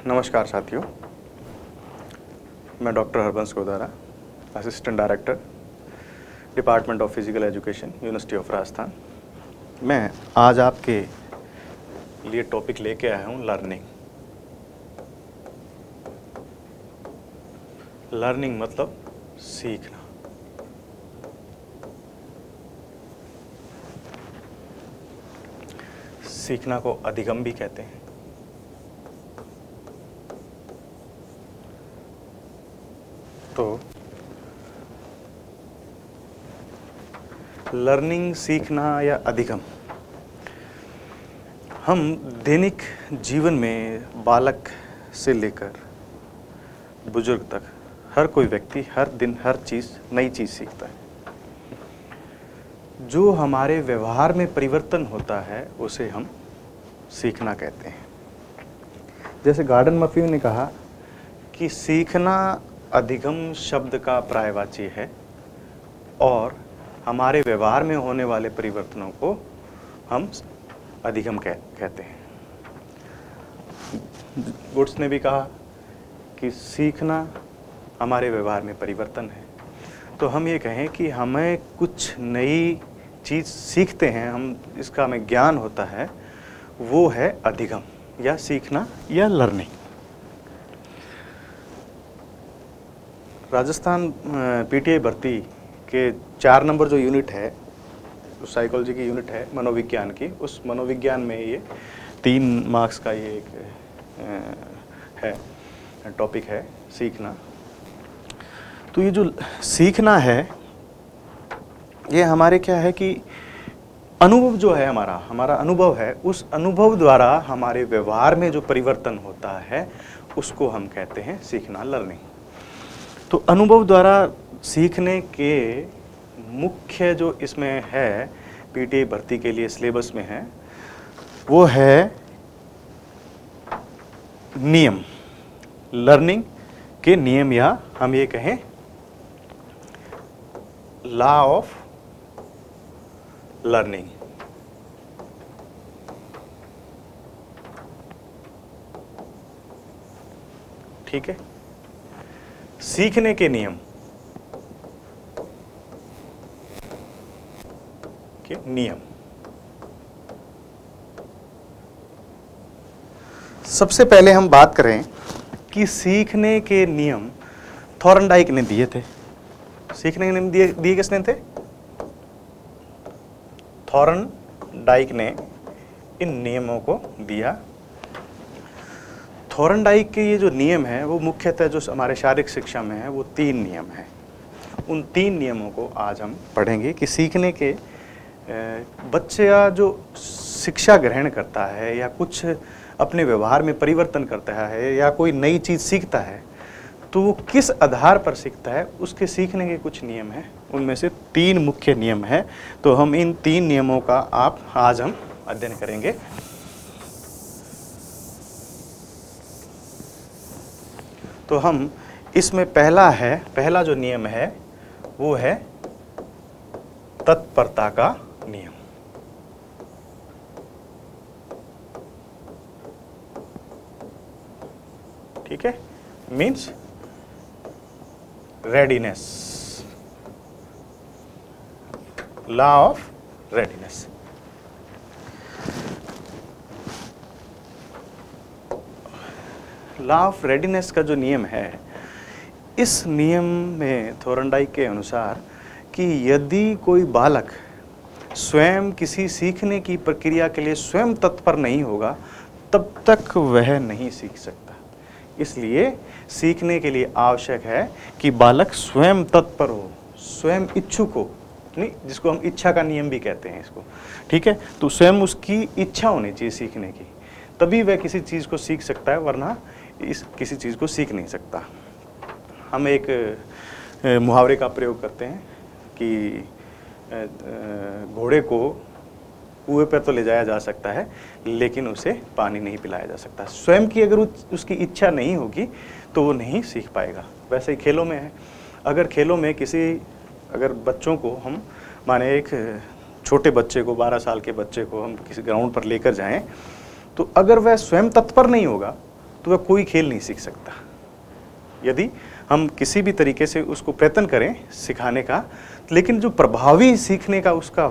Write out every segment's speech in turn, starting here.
नमस्कार साथियों, मैं doctor Harbans Godara, assistant director, department of physical education, university of Rajasthan. मैं आज आपके लिए टॉपिक लेके आया हूँ लर्निंग। लर्निंग मतलब सीखना। सीखना को अधिगम भी कहते हैं। तो लर्निंग, सीखना या अधिगम, हम दैनिक जीवन में बालक से लेकर बुजुर्ग तक हर कोई व्यक्ति हर दिन हर चीज़, नई चीज़ सीखता है। जो हमारे व्यवहार में परिवर्तन होता है उसे हम सीखना कहते हैं। जैसे गार्डन मफी ने कहा कि सीखना अधिगम शब्द का पर्यायवाची है और हमारे व्यवहार में होने वाले परिवर्तनों को हम अधिगम कहते हैं। गुड्स ने भी कहा कि सीखना हमारे व्यवहार में परिवर्तन है। तो हम ये कहें कि हमें कुछ नई चीज़ सीखते हैं, हम इसका हमें ज्ञान होता है, वो है अधिगम या सीखना या लर्निंग। राजस्थान पीटीआई भर्ती के 4 नंबर जो यूनिट है, साइकोलॉजी की यूनिट है मनोविज्ञान की, उस मनोविज्ञान में ये 3 मार्क्स का ये एक है टॉपिक है सीखना। तो ये जो सीखना है ये हमारे क्या है कि अनुभव जो है, हमारा अनुभव है, उस अनुभव द्वारा हमारे व्यवहार में जो परिवर्तन होता है उसको हम कहते हैं सीखना, लर्निंग। तो अनुभव द्वारा सीखने के मुख्य जो इसमें है पीटीआई भर्ती के लिए सिलेबस में है वो है नियम, लर्निंग के नियम, या हम ये कहें लॉ ऑफ लर्निंग। ठीक है, सीखने के नियम के नियम। सबसे पहले हम बात करें कि सीखने के नियम थॉर्नडाइक ने दिए थे। सीखने के नियम दिए किसने थे? थॉर्नडाइक ने इन नियमों को दिया। थॉर्नडाइक के ये जो नियम है वो मुख्यतः जो हमारे शारीरिक शिक्षा में है वो 3 नियम हैं। उन 3 नियमों को आज हम पढ़ेंगे कि सीखने के बच्चा जो शिक्षा ग्रहण करता है या कुछ अपने व्यवहार में परिवर्तन करता है या कोई नई चीज़ सीखता है तो वो किस आधार पर सीखता है, उसके सीखने के कुछ नियम हैं। उनमें से 3 मुख्य नियम हैं। तो हम इन 3 नियमों का आज हम अध्ययन करेंगे। तो हम इसमें पहला जो नियम है वो है तत्परता का नियम। ठीक है, means readiness, law of readiness. Law of readiness का जो नियम है, इस नियम में थॉर्नडाइक के अनुसार कि यदि कोई बालक स्वयं किसी सीखने की प्रक्रिया के लिए स्वयं तत्पर नहीं होगा तब तक वह नहीं सीख सकता। इसलिए सीखने के लिए आवश्यक है कि बालक स्वयं तत्पर हो, स्वयं इच्छुक हो, नहीं, जिसको हम इच्छा का नियम भी कहते हैं इसको। ठीक है, तो स्वयं उसकी इच्छा होनी चाहिए सीखने की, तभी वह किसी चीज़ को सीख सकता है, वरना किसी चीज़ को सीख नहीं सकता। हम एक मुहावरे का प्रयोग करते हैं कि घोड़े को कुएं पर तो ले जाया जा सकता है लेकिन उसे पानी नहीं पिलाया जा सकता। स्वयं की अगर उसकी इच्छा नहीं होगी तो वो नहीं सीख पाएगा। वैसे ही खेलों में है, अगर खेलों में अगर बच्चों को हम माने एक छोटे बच्चे को, 12 साल के बच्चे को हम किसी ग्राउंड पर लेकर जाएं, तो अगर वह स्वयं तत्पर नहीं होगा तो वह कोई खेल नहीं सीख सकता। यदि हम किसी भी तरीके से उसको प्रयत्न करें सिखाने का, लेकिन जो प्रभावी सीखने का उसका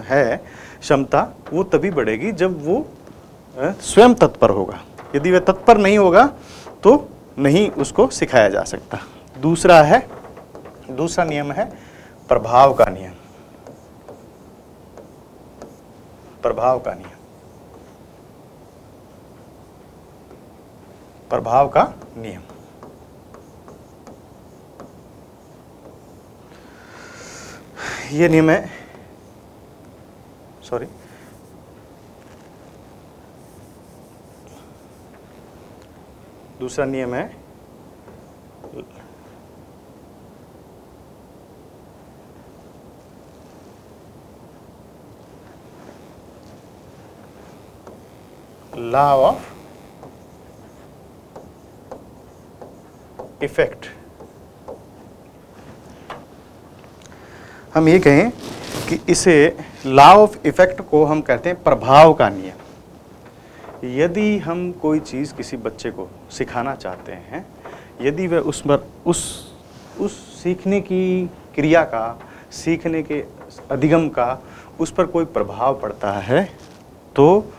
है क्षमता, वो तभी बढ़ेगी जब वो स्वयं तत्पर होगा। यदि वह तत्पर नहीं होगा तो नहीं उसको सिखाया जा सकता। दूसरा नियम है प्रभाव का नियम। प्रभाव का नियम, प्रभाव का नियम। ये नियम है, सॉरी, दूसरा नियम है लॉ ऑफ इफेक्ट। हम ये कहें कि इसे लॉ ऑफ इफेक्ट को हम कहते हैं प्रभाव का नियम। यदि हम कोई चीज़ किसी बच्चे को सिखाना चाहते हैं, यदि वह उस पर उस सीखने की क्रिया का, सीखने के अधिगम का उस पर कोई प्रभाव पड़ता है, तो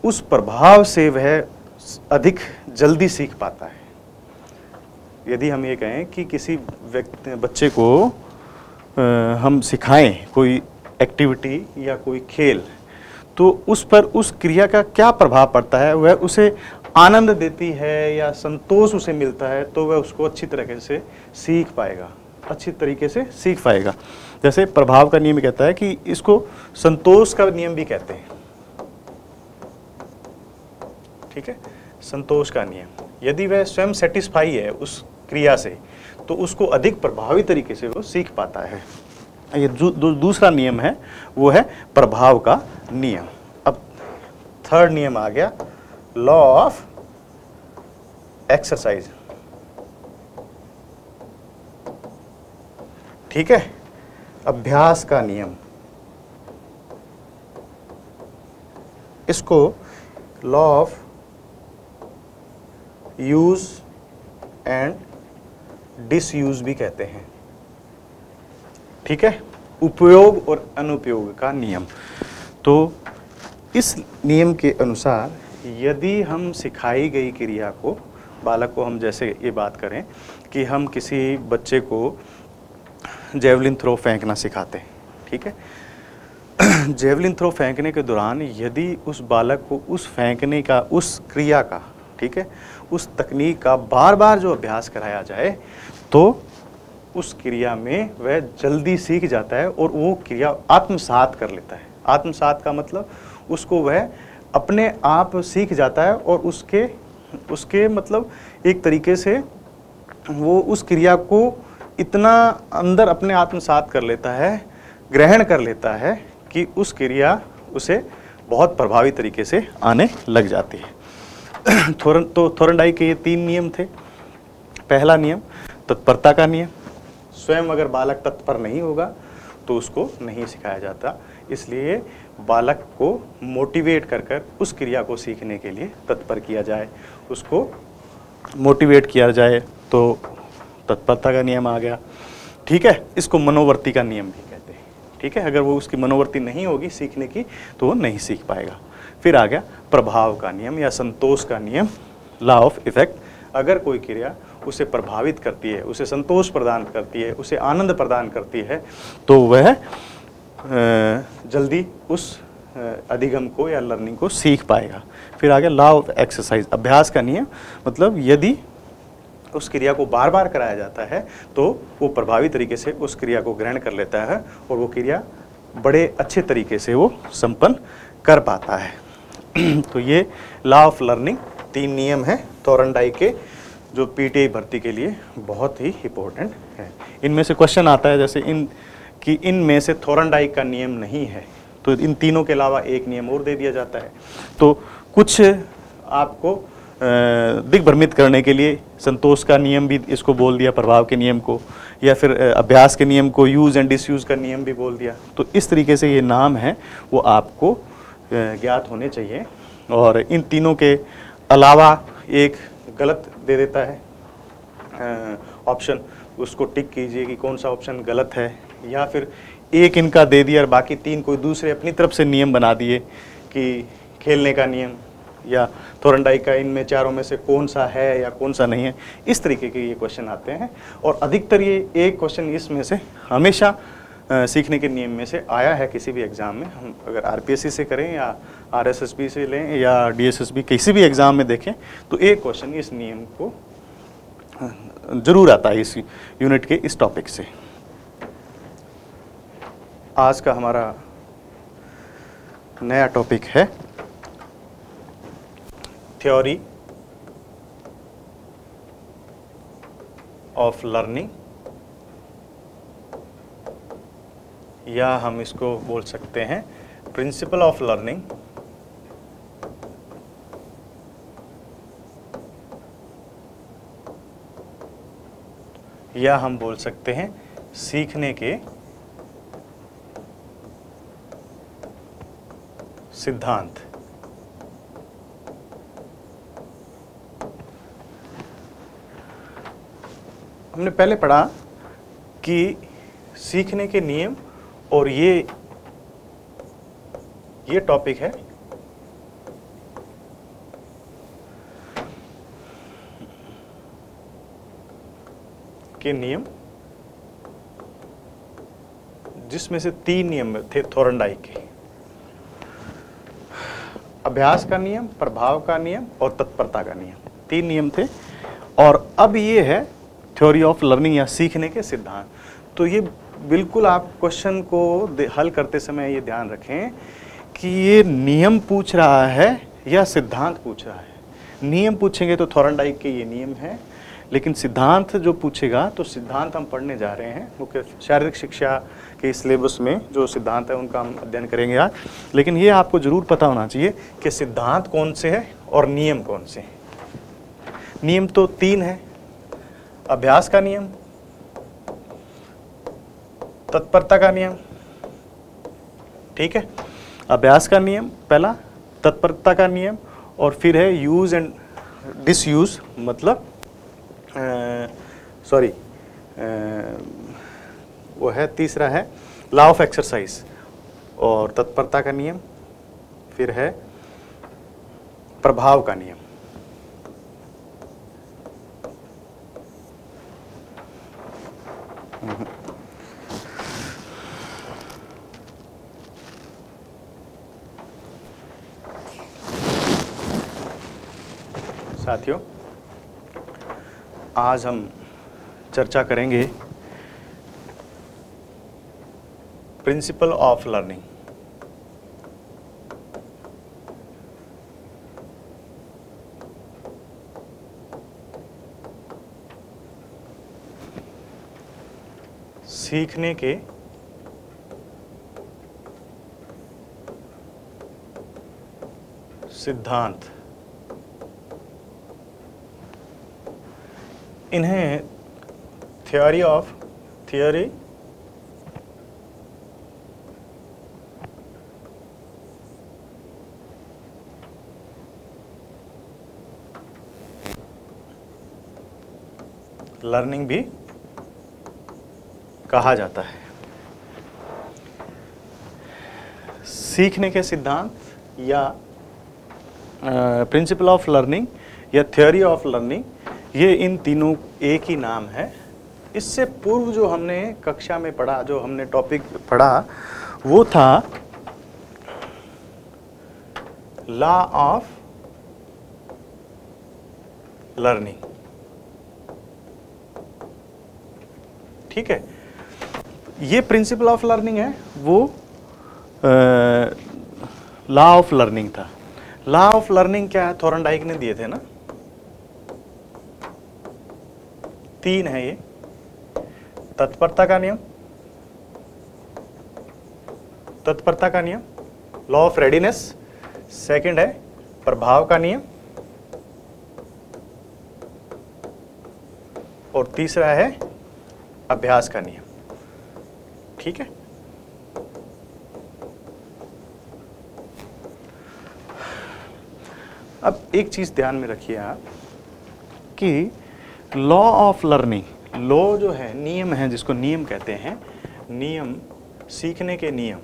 उस प्रभाव से वह अधिक जल्दी सीख पाता है। यदि हम ये कहें कि किसी बच्चे को हम सिखाएं कोई एक्टिविटी या कोई खेल, तो उस पर उस क्रिया का क्या प्रभाव पड़ता है, वह उसे आनंद देती है या संतोष उसे मिलता है, तो वह उसको अच्छी तरीके से सीख पाएगा, अच्छी तरीके से सीख पाएगा। जैसे प्रभाव का नियम कहता है कि इसको संतोष का नियम भी कहते हैं, ठीक है, संतोष का नियम। यदि वह स्वयं सेटिस्फाई है उस क्रिया से, तो उसको अधिक प्रभावी तरीके से वो सीख पाता है। ये दूसरा नियम है, वो है प्रभाव का नियम। अब थर्ड नियम आ गया, लॉ ऑफ एक्सरसाइज। ठीक है, अभ्यास का नियम। इसको law of use and disuse भी कहते हैं। ठीक है, उपयोग और अनुपयोग का नियम। तो इस नियम के अनुसार यदि हम सिखाई गई क्रिया को, बालक को हम जैसे ये बात करें कि हम किसी बच्चे को जेवलिन थ्रो फेंकना सिखाते हैं, ठीक है, जेवलिन थ्रो फेंकने के दौरान यदि उस बालक को उस फेंकने का, उस क्रिया का, ठीक है, उस तकनीक का बार बार जो अभ्यास कराया जाए, तो उस क्रिया में वह जल्दी सीख जाता है और वो क्रिया आत्मसात कर लेता है। आत्मसात का मतलब उसको वह अपने आप सीख जाता है और उसके मतलब एक तरीके से वो उस क्रिया को इतना अंदर अपने आत्मसात कर लेता है, ग्रहण कर लेता है कि उस क्रिया उसे बहुत प्रभावी तरीके से आने लग जाती है। तो थोरनडाइक के ये 3 नियम थे। पहला नियम तत्परता का नियम। स्वयं अगर बालक तत्पर नहीं होगा तो उसको नहीं सिखाया जाता, इसलिए बालक को मोटिवेट कर उस क्रिया को सीखने के लिए तत्पर किया जाए, उसको मोटिवेट किया जाए, तो तत्परता का नियम आ गया। ठीक है, इसको मनोवर्ती का नियम भी कहते हैं। ठीक है, अगर वो उसकी मनोवर्ती नहीं होगी सीखने की तो वो नहीं सीख पाएगा। फिर आ गया प्रभाव का नियम या संतोष का नियम, लॉ ऑफ इफेक्ट। अगर कोई क्रिया उसे प्रभावित करती है, उसे संतोष प्रदान करती है, उसे आनंद प्रदान करती है, तो वह जल्दी उस अधिगम को या लर्निंग को सीख पाएगा। फिर आ गया लॉ ऑफ एक्सरसाइज, अभ्यास का नियम। मतलब यदि उस क्रिया को बार बार कराया जाता है तो वो प्रभावी तरीके से उस क्रिया को ग्रहण कर लेता है और वो क्रिया बड़े अच्छे तरीके से वो संपन्न कर पाता है। तो ये लॉ ऑफ लर्निंग 3 नियम है थोरनडाइक के, जो पीटीआई भर्ती के लिए बहुत ही इम्पोर्टेंट है। इनमें से क्वेश्चन आता है जैसे इनमें से थोरनडाइक का नियम नहीं है, तो इन तीनों के अलावा एक नियम और दे दिया जाता है। तो कुछ आपको दिग्भ्रमित करने के लिए संतोष का नियम भी इसको बोल दिया, प्रभाव के नियम को, या फिर अभ्यास के नियम को यूज एंड डिसयूज का नियम भी बोल दिया। तो इस तरीके से ये नाम है वो आपको ज्ञात होने चाहिए। और इन तीनों के अलावा एक गलत दे देता है ऑप्शन, उसको टिक कीजिए कि कौन सा ऑप्शन गलत है, या फिर एक इनका दे दिया और बाकी 3 कोई दूसरे अपनी तरफ से नियम बना दिए कि खेलने का नियम या थोरनडाइक का इनमें चारों में से कौन सा है या कौन सा नहीं है। इस तरीके के ये क्वेश्चन आते हैं और अधिकतर ये एक क्वेश्चन इसमें से हमेशा सीखने के नियम में से आया है किसी भी एग्ज़ाम में। हम अगर आरपीएससी से करें या आरएसएसबी से लें या डीएसएसबी किसी भी एग्ज़ाम में देखें तो एक क्वेश्चन इस नियम को जरूर आता है इस यूनिट के इस टॉपिक से। आज का हमारा नया टॉपिक है थ्योरी ऑफ लर्निंग, या हम इसको बोल सकते हैं प्रिंसिपल ऑफ लर्निंग, या हम बोल सकते हैं सीखने के सिद्धांत। हमने पहले पढ़ा कि सीखने के नियम और ये टॉपिक है के नियम, जिसमें से 3 नियम थे थोरनडाइक के, अभ्यास का नियम, प्रभाव का नियम और तत्परता का नियम। 3 नियम थे और अब ये है थ्योरी ऑफ लर्निंग या सीखने के सिद्धांत। तो ये बिल्कुल आप क्वेश्चन को हल करते समय ये ध्यान रखें कि ये नियम पूछ रहा है या सिद्धांत पूछ रहा है। नियम पूछेंगे तो थोरनडाइक के ये नियम है, लेकिन सिद्धांत जो पूछेगा तो सिद्धांत हम पढ़ने जा रहे हैं मुख्य शारीरिक शिक्षा के सिलेबस में जो सिद्धांत है उनका हम अध्ययन करेंगे आज। लेकिन ये आपको जरूर पता होना चाहिए कि सिद्धांत कौन से हैं और नियम कौन से हैं। नियम तो 3 है, अभ्यास का नियम, तत्परता का नियम, ठीक है। अभ्यास का नियम पहला, तत्परता का नियम, और फिर है यूज एंड डिसयूज, मतलब वो है तीसरा है लॉ ऑफ एक्सरसाइज और तत्परता का नियम, फिर है प्रभाव का नियम। साथियों, आज हम चर्चा करेंगे प्रिंसिपल ऑफ लर्निंग। सीखने के सिद्धांत, इन्हें थ्योरी लर्निंग भी कहा जाता है। सीखने के सिद्धांत या प्रिंसिपल ऑफ लर्निंग या थ्योरी ऑफ लर्निंग, ये इन तीनों एक ही नाम है। इससे पूर्व जो हमने कक्षा में पढ़ा, जो हमने टॉपिक पढ़ा, वो था लॉ ऑफ लर्निंग, ठीक है। ये प्रिंसिपल ऑफ लर्निंग है, वो लॉ ऑफ लर्निंग था। लॉ ऑफ लर्निंग क्या है, थोरनडाइक ने दिए थे ना, 3 है ये। तत्परता का नियम, लॉ ऑफ रेडीनेस, सेकंड है प्रभाव का नियम, और तीसरा है अभ्यास का नियम, ठीक है। अब एक चीज़ ध्यान में रखिए आप कि लॉ ऑफ लर्निंग, लॉ जो है नियम है, जिसको नियम कहते हैं, नियम सीखने के नियम,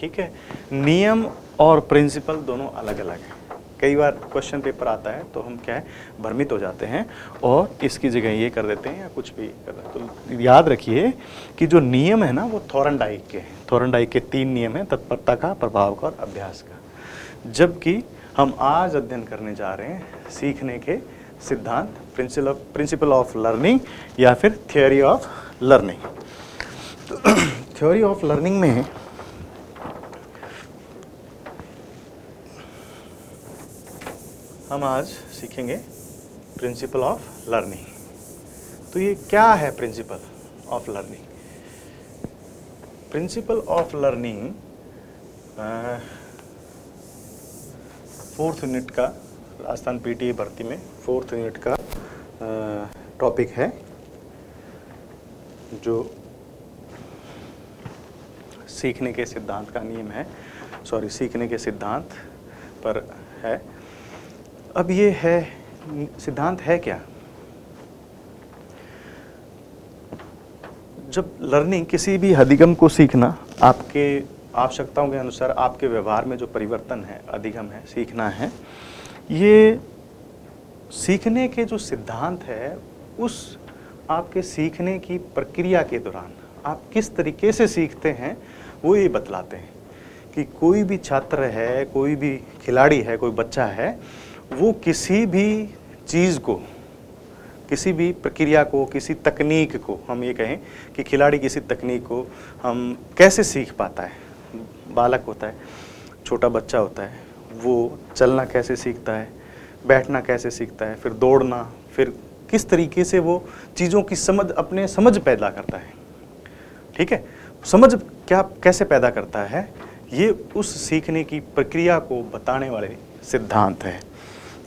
ठीक है। नियम और प्रिंसिपल दोनों अलग अलग हैं। कई बार क्वेश्चन पेपर आता है तो हम क्या है भ्रमित हो जाते हैं और इसकी जगह ये कर देते हैं या कुछ भी कर देते हैं। तो याद रखिए कि जो नियम है ना वो थॉर्नडाइक के हैं। थॉर्नडाइक के 3 नियम हैं, तत्परता का, प्रभाव का और अभ्यास का। जबकि हम आज अध्ययन करने जा रहे हैं सीखने के सिद्धांत, प्रिंसिपल ऑफ लर्निंग या फिर थियोरी ऑफ लर्निंग। तो थ्योरी ऑफ लर्निंग में हम आज सीखेंगे प्रिंसिपल ऑफ लर्निंग। तो ये क्या है principle of learning? Principle of learning 4th unit का, राजस्थान पीटीए भर्ती में 4th यूनिट का टॉपिक है, जो सीखने के सिद्धांत का नियम है, सीखने के सिद्धांत पर है। अब ये है सिद्धांत है क्या? जब लर्निंग, किसी भी अधिगम को सीखना, आपके आवश्यकताओं के अनुसार आपके व्यवहार में जो परिवर्तन है, अधिगम है, सीखना है, ये सीखने के जो सिद्धांत है उस आपके सीखने की प्रक्रिया के दौरान आप किस तरीके से सीखते हैं वो ये बतलाते हैं। कि कोई भी छात्र है, कोई भी खिलाड़ी है, कोई बच्चा है, वो किसी भी चीज़ को, किसी भी प्रक्रिया को, किसी तकनीक को, हम ये कहें कि खिलाड़ी किसी तकनीक को हम कैसे सीख पाता है। बालक होता है, छोटा बच्चा होता है, वो चलना कैसे सीखता है, बैठना कैसे सीखता है, फिर दौड़ना, फिर किस तरीके से वो चीज़ों की अपने समझ पैदा करता है। ठीक है, समझ कैसे पैदा करता है, ये उस सीखने की प्रक्रिया को बताने वाले सिद्धांत है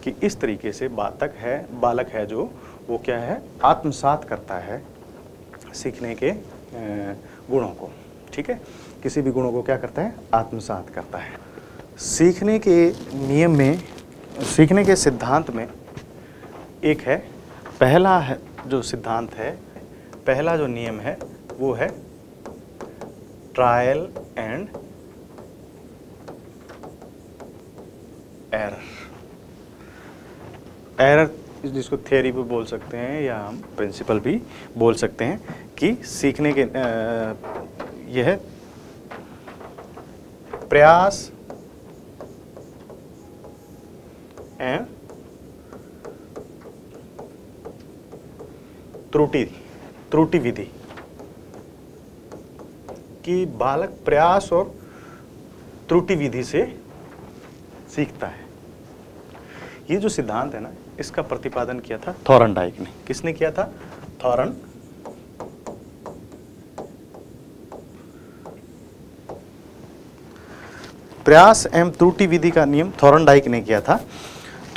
कि इस तरीके से बालक है जो वो क्या है, आत्मसात करता है सीखने के गुणों को। ठीक है, किसी भी गुणों को क्या करता है, आत्मसात करता है। सीखने के नियम में, सीखने के सिद्धांत में एक है, पहला है जो सिद्धांत है, पहला जो नियम है वो है ट्रायल एंड एरर, जिसको थ्योरी भी बोल सकते हैं या हम प्रिंसिपल भी बोल सकते हैं, कि सीखने के यह प्रयास एवं त्रुटि विधि, कि बालक प्रयास और त्रुटि विधि से सीखता है। ये जो सिद्धांत है ना, इसका प्रतिपादन किया था थॉर्नडाइक ने। किसने किया था? प्रयास एवं त्रुटि विधि का नियम थॉर्नडाइक ने किया था।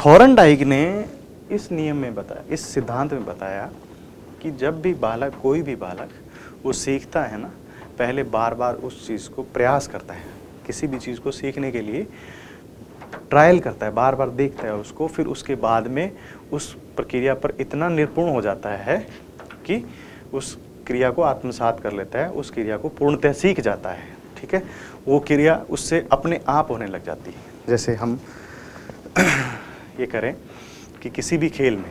थॉर्नडाइक ने इस नियम में बताया, इस सिद्धांत में बताया कि जब भी बालक, कोई भी बालक वो सीखता है ना, पहले बार बार उस चीज़ को प्रयास करता है, किसी भी चीज़ को सीखने के लिए ट्रायल करता है, बार बार देखता है उसको, फिर उसके बाद में उस प्रक्रिया पर इतना निपुण हो जाता है कि उस क्रिया को आत्मसात कर लेता है, उस क्रिया को पूर्णतः सीख जाता है। ठीक है, वो क्रिया उससे अपने आप होने लग जाती है। जैसे हम ये करें कि किसी भी खेल में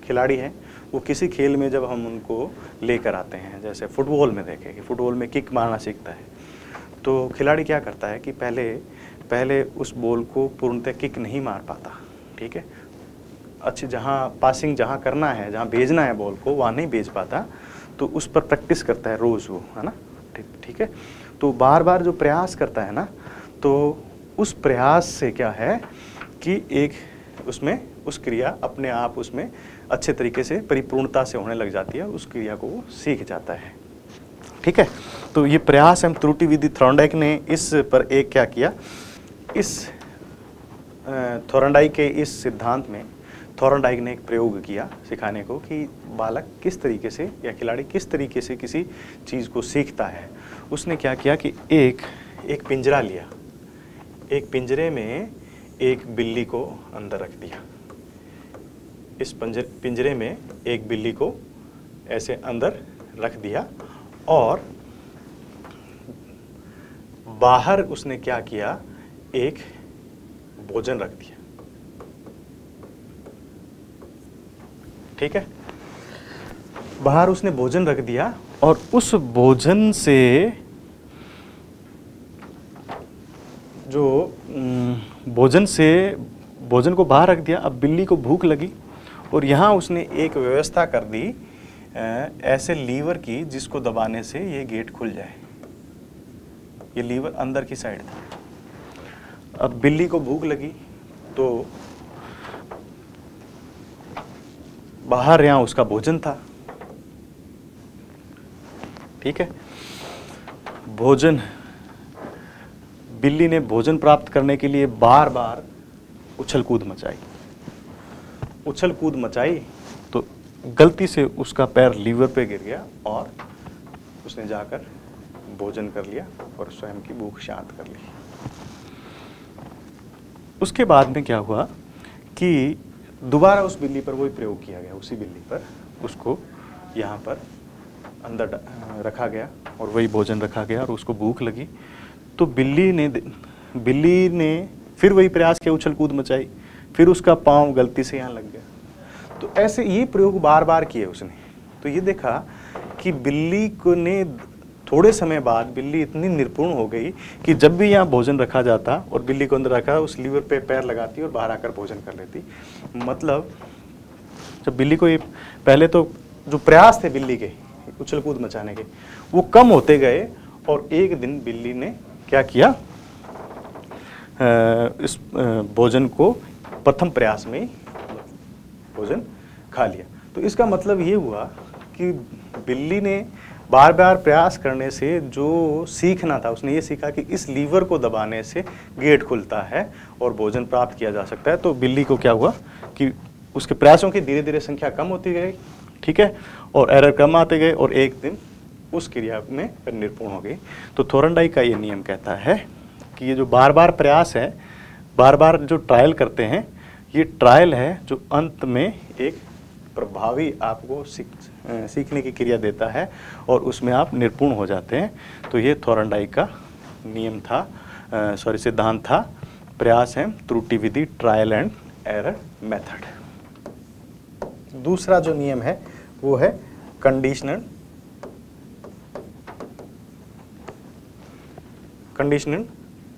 खिलाड़ी हैं, वो किसी खेल में जब हम उनको लेकर आते हैं, जैसे फुटबॉल में देखें कि फुटबॉल में किक मारना सीखता है, तो खिलाड़ी क्या करता है कि पहले उस बॉल को पूर्णतः किक नहीं मार पाता। ठीक है, अच्छे जहाँ पासिंग जहाँ करना है, जहाँ भेजना है बॉल को, वहाँ नहीं भेज पाता, तो उस पर प्रैक्टिस करता है रोज़ वो, है ना। ठीक है, तो बार बार जो प्रयास करता है ना, तो उस प्रयास से क्या है कि एक उसमें उस क्रिया अपने आप उसमें अच्छे तरीके से परिपूर्णता से होने लग जाती है, उस क्रिया को वो सीख जाता है। ठीक है, तो ये प्रयास एवं त्रुटि विधि, थॉर्नडाइक ने इस पर एक क्या किया, इस थॉर्नडाइक के इस सिद्धांत में थॉर्नडाइक ने एक प्रयोग किया सिखाने को कि बालक किस तरीके से या खिलाड़ी किस तरीके से किसी चीज़ को सीखता है। उसने क्या किया कि एक पिंजरा लिया, एक पिंजरे में एक बिल्ली को अंदर रख दिया। इस पिंजरे में एक बिल्ली को ऐसे अंदर रख दिया और बाहर उसने क्या किया, एक भोजन रख दिया। ठीक है, बाहर उसने भोजन रख दिया और उस भोजन से भोजन को बाहर रख दिया। अब बिल्ली को भूख लगी और यहाँ उसने एक व्यवस्था कर दी ऐसे लीवर की जिसको दबाने से ये गेट खुल जाए। ये लीवर अंदर की साइड था। अब बिल्ली को भूख लगी तो बाहर यहाँ उसका भोजन था। ठीक है, बिल्ली ने भोजन प्राप्त करने के लिए बार बार उछल कूद मचाई तो गलती से उसका पैर लीवर पे गिर गया और उसने जाकर भोजन कर लिया और स्वयं की भूख शांत कर ली। उसके बाद में क्या हुआ कि दोबारा उस बिल्ली पर वही प्रयोग किया गया। उसी बिल्ली पर उसको यहाँ पर अंदर रखा गया और वही भोजन रखा गया और उसको भूख लगी तो बिल्ली ने फिर वही प्रयास किया, उछल कूद मचाई, फिर उसका पाँव गलती से यहाँ लग गया। तो ऐसे ये प्रयोग बार बार किए उसने। तो ये देखा कि बिल्ली को ने थोड़े समय बाद बिल्ली इतनी निपुण हो गई कि जब भी यहाँ भोजन रखा जाता और बिल्ली को अंदर रखा, उस लीवर पे पैर लगाती और बाहर आकर भोजन कर लेती। मतलब जब बिल्ली को ये पहले तो जो प्रयास थे बिल्ली के उछल कूद मचाने के वो कम होते गए और एक दिन बिल्ली ने क्या किया, इस भोजन को प्रथम प्रयास में ही भोजन खा लिया। तो इसका मतलब ये हुआ कि बिल्ली ने बार बार प्रयास करने से जो सीखना था, उसने ये सीखा कि इस लीवर को दबाने से गेट खुलता है और भोजन प्राप्त किया जा सकता है। तो बिल्ली को क्या हुआ कि उसके प्रयासों की धीरे धीरे संख्या कम होती गई। ठीक है, और एरर कम आते गए और एक दिन उस क्रिया में निपुण हो गई। तो थोरनडाइक का ये नियम कहता है कि ये जो बार बार प्रयास है, बार बार जो ट्रायल करते हैं, ये ट्रायल है जो अंत में एक प्रभावी आपको सीखने की क्रिया देता है और उसमें आप निपुण हो जाते हैं। तो ये थोरनडाइक का नियम था, सिद्धांत था। प्रयास है त्रुटि विधि, ट्रायल एंड एरर मेथड। दूसरा जो नियम है वो है कंडीशनल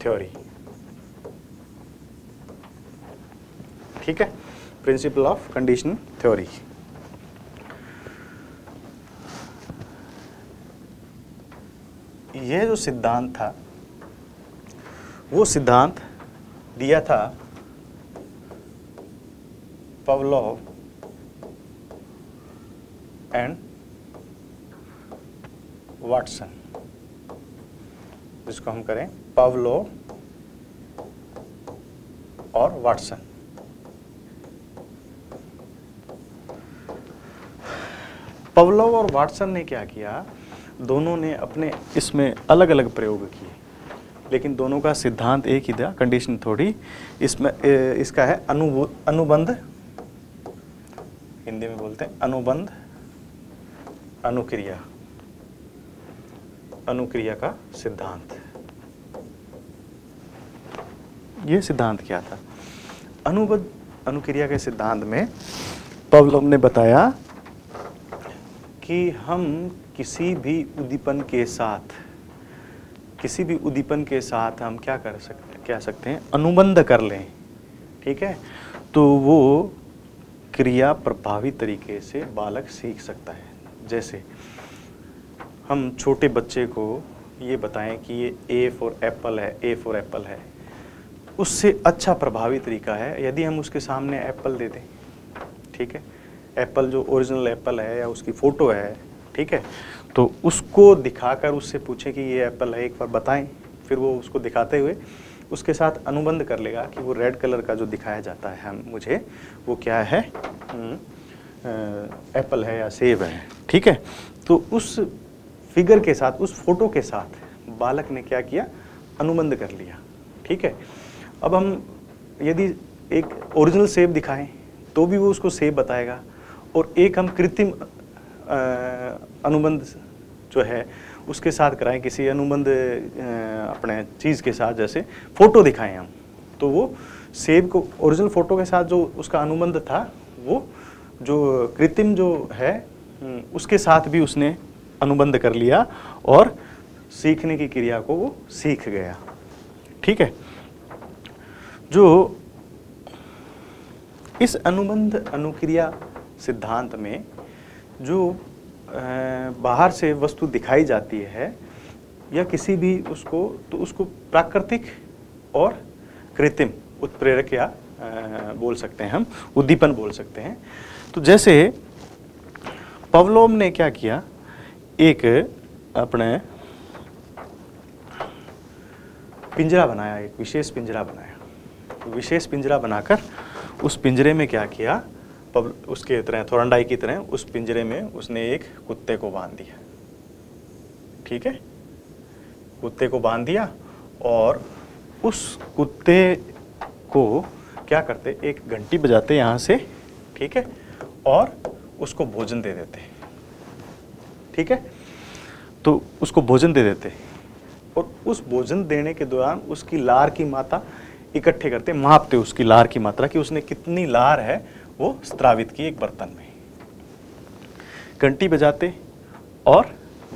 थ्योरी। ठीक है, प्रिंसिपल ऑफ कंडीशनल थ्योरी। यह जो सिद्धांत था वो सिद्धांत दिया था पावलोव एंड वाटसन, जिसको हम करें पावलोव और वाटसन। पावलोव और वाटसन ने क्या किया, दोनों ने अपने इसमें अलग अलग प्रयोग किए, लेकिन दोनों का सिद्धांत एक ही था, कंडीशन थ्योरी। इसमें इसका है अनुबंध, हिंदी में बोलते हैं अनुबंध अनुक्रिया का सिद्धांत। ये सिद्धांत क्या था? अनुबंध अनुक्रिया के सिद्धांत में पावलोव ने बताया कि हम किसी भी उद्दीपन के साथ हम क्या कह सकते हैं, अनुबंध कर लें। ठीक है, तो वो क्रिया प्रभावी तरीके से बालक सीख सकता है। जैसे हम छोटे बच्चे को ये बताएं कि ये ए फॉर एप्पल है, उससे अच्छा प्रभावी तरीका है यदि हम उसके सामने एप्पल दे दें। ठीक है, एप्पल जो ओरिजिनल एप्पल है या उसकी फ़ोटो है, ठीक है, तो उसको दिखाकर उससे पूछें कि ये एप्पल है, एक बार बताएं। फिर वो उसको दिखाते हुए उसके साथ अनुबंध कर लेगा कि वो रेड कलर का जो दिखाया जाता है मुझे, वो क्या है, एप्पल है या सेब है। ठीक है, तो उस फिगर के साथ, उस फोटो के साथ बालक ने क्या किया, अनुबंध कर लिया। ठीक है, अब हम यदि एक ओरिजिनल सेब दिखाएं तो भी वो उसको सेब बताएगा, और एक हम कृत्रिम अनुबंध जो है उसके साथ कराएं, किसी अनुबंध अपने चीज़ के साथ, जैसे फ़ोटो दिखाएं हम, तो वो सेब को ओरिजिनल फ़ोटो के साथ जो उसका अनुबंध था वो जो कृत्रिम जो है उसके साथ भी उसने अनुबंध कर लिया और सीखने की क्रिया को वो सीख गया। ठीक है। जो इस अनुबंध अनुक्रिया सिद्धांत में जो बाहर से वस्तु दिखाई जाती है या किसी भी उसको, तो उसको प्राकृतिक और कृत्रिम उत्प्रेरक या बोल सकते हैं हम, उद्दीपन बोल सकते हैं। तो जैसे पवलोव ने क्या किया, एक अपने पिंजरा बनाया, एक विशेष पिंजरा बनाया। विशेष पिंजरा बनाकर उस पिंजरे में क्या किया, उसके तरह थोरनडाई की तरह उस पिंजरे में उसने एक कुत्ते को बांध दिया। ठीक है, कुत्ते को बांध दिया और उस कुत्ते को क्या करते, एक घंटी बजाते यहाँ से, ठीक है, और उसको भोजन दे देते। ठीक है, तो उसको भोजन दे देते और उस भोजन देने के दौरान उसकी लार की मात्रा इकट्ठे करते, मापते उसकी लार की मात्रा कि उसने कितनी लार है वो स्त्रावित की एक बर्तन में। घंटी बजाते और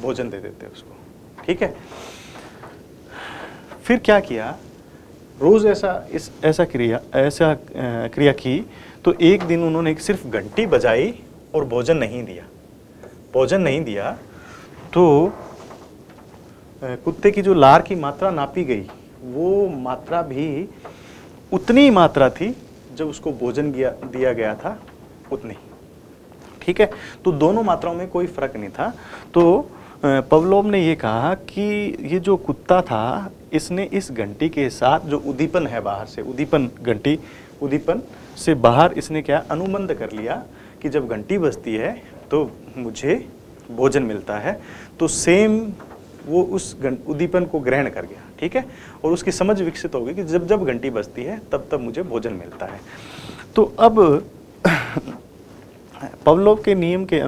भोजन दे देते उसको। ठीक है, फिर क्या किया, रोज ऐसा क्रिया की, तो एक दिन उन्होंने सिर्फ घंटी बजाई और भोजन नहीं दिया, तो कुत्ते की जो लार की मात्रा नापी गई वो मात्रा भी उतनी मात्रा थी जब उसको भोजन दिया गया था, उतनी। ठीक है, तो दोनों मात्राओं में कोई फर्क नहीं था। तो पवलोव ने ये कहा कि ये जो कुत्ता था, इसने इस घंटी के साथ जो उद्दीपन है बाहर से, उद्दीपन से बाहर इसने क्या अनुबंध कर लिया कि जब घंटी बजती है तो मुझे भोजन मिलता है। तो सेम वो उस उद्दीपन को ग्रहण कर गया। ठीक है, और उसकी समझ विकसित हो गई कि जब जब घंटी बजती है तब तब मुझे भोजन मिलता है। तो अब पवलोव के नियम के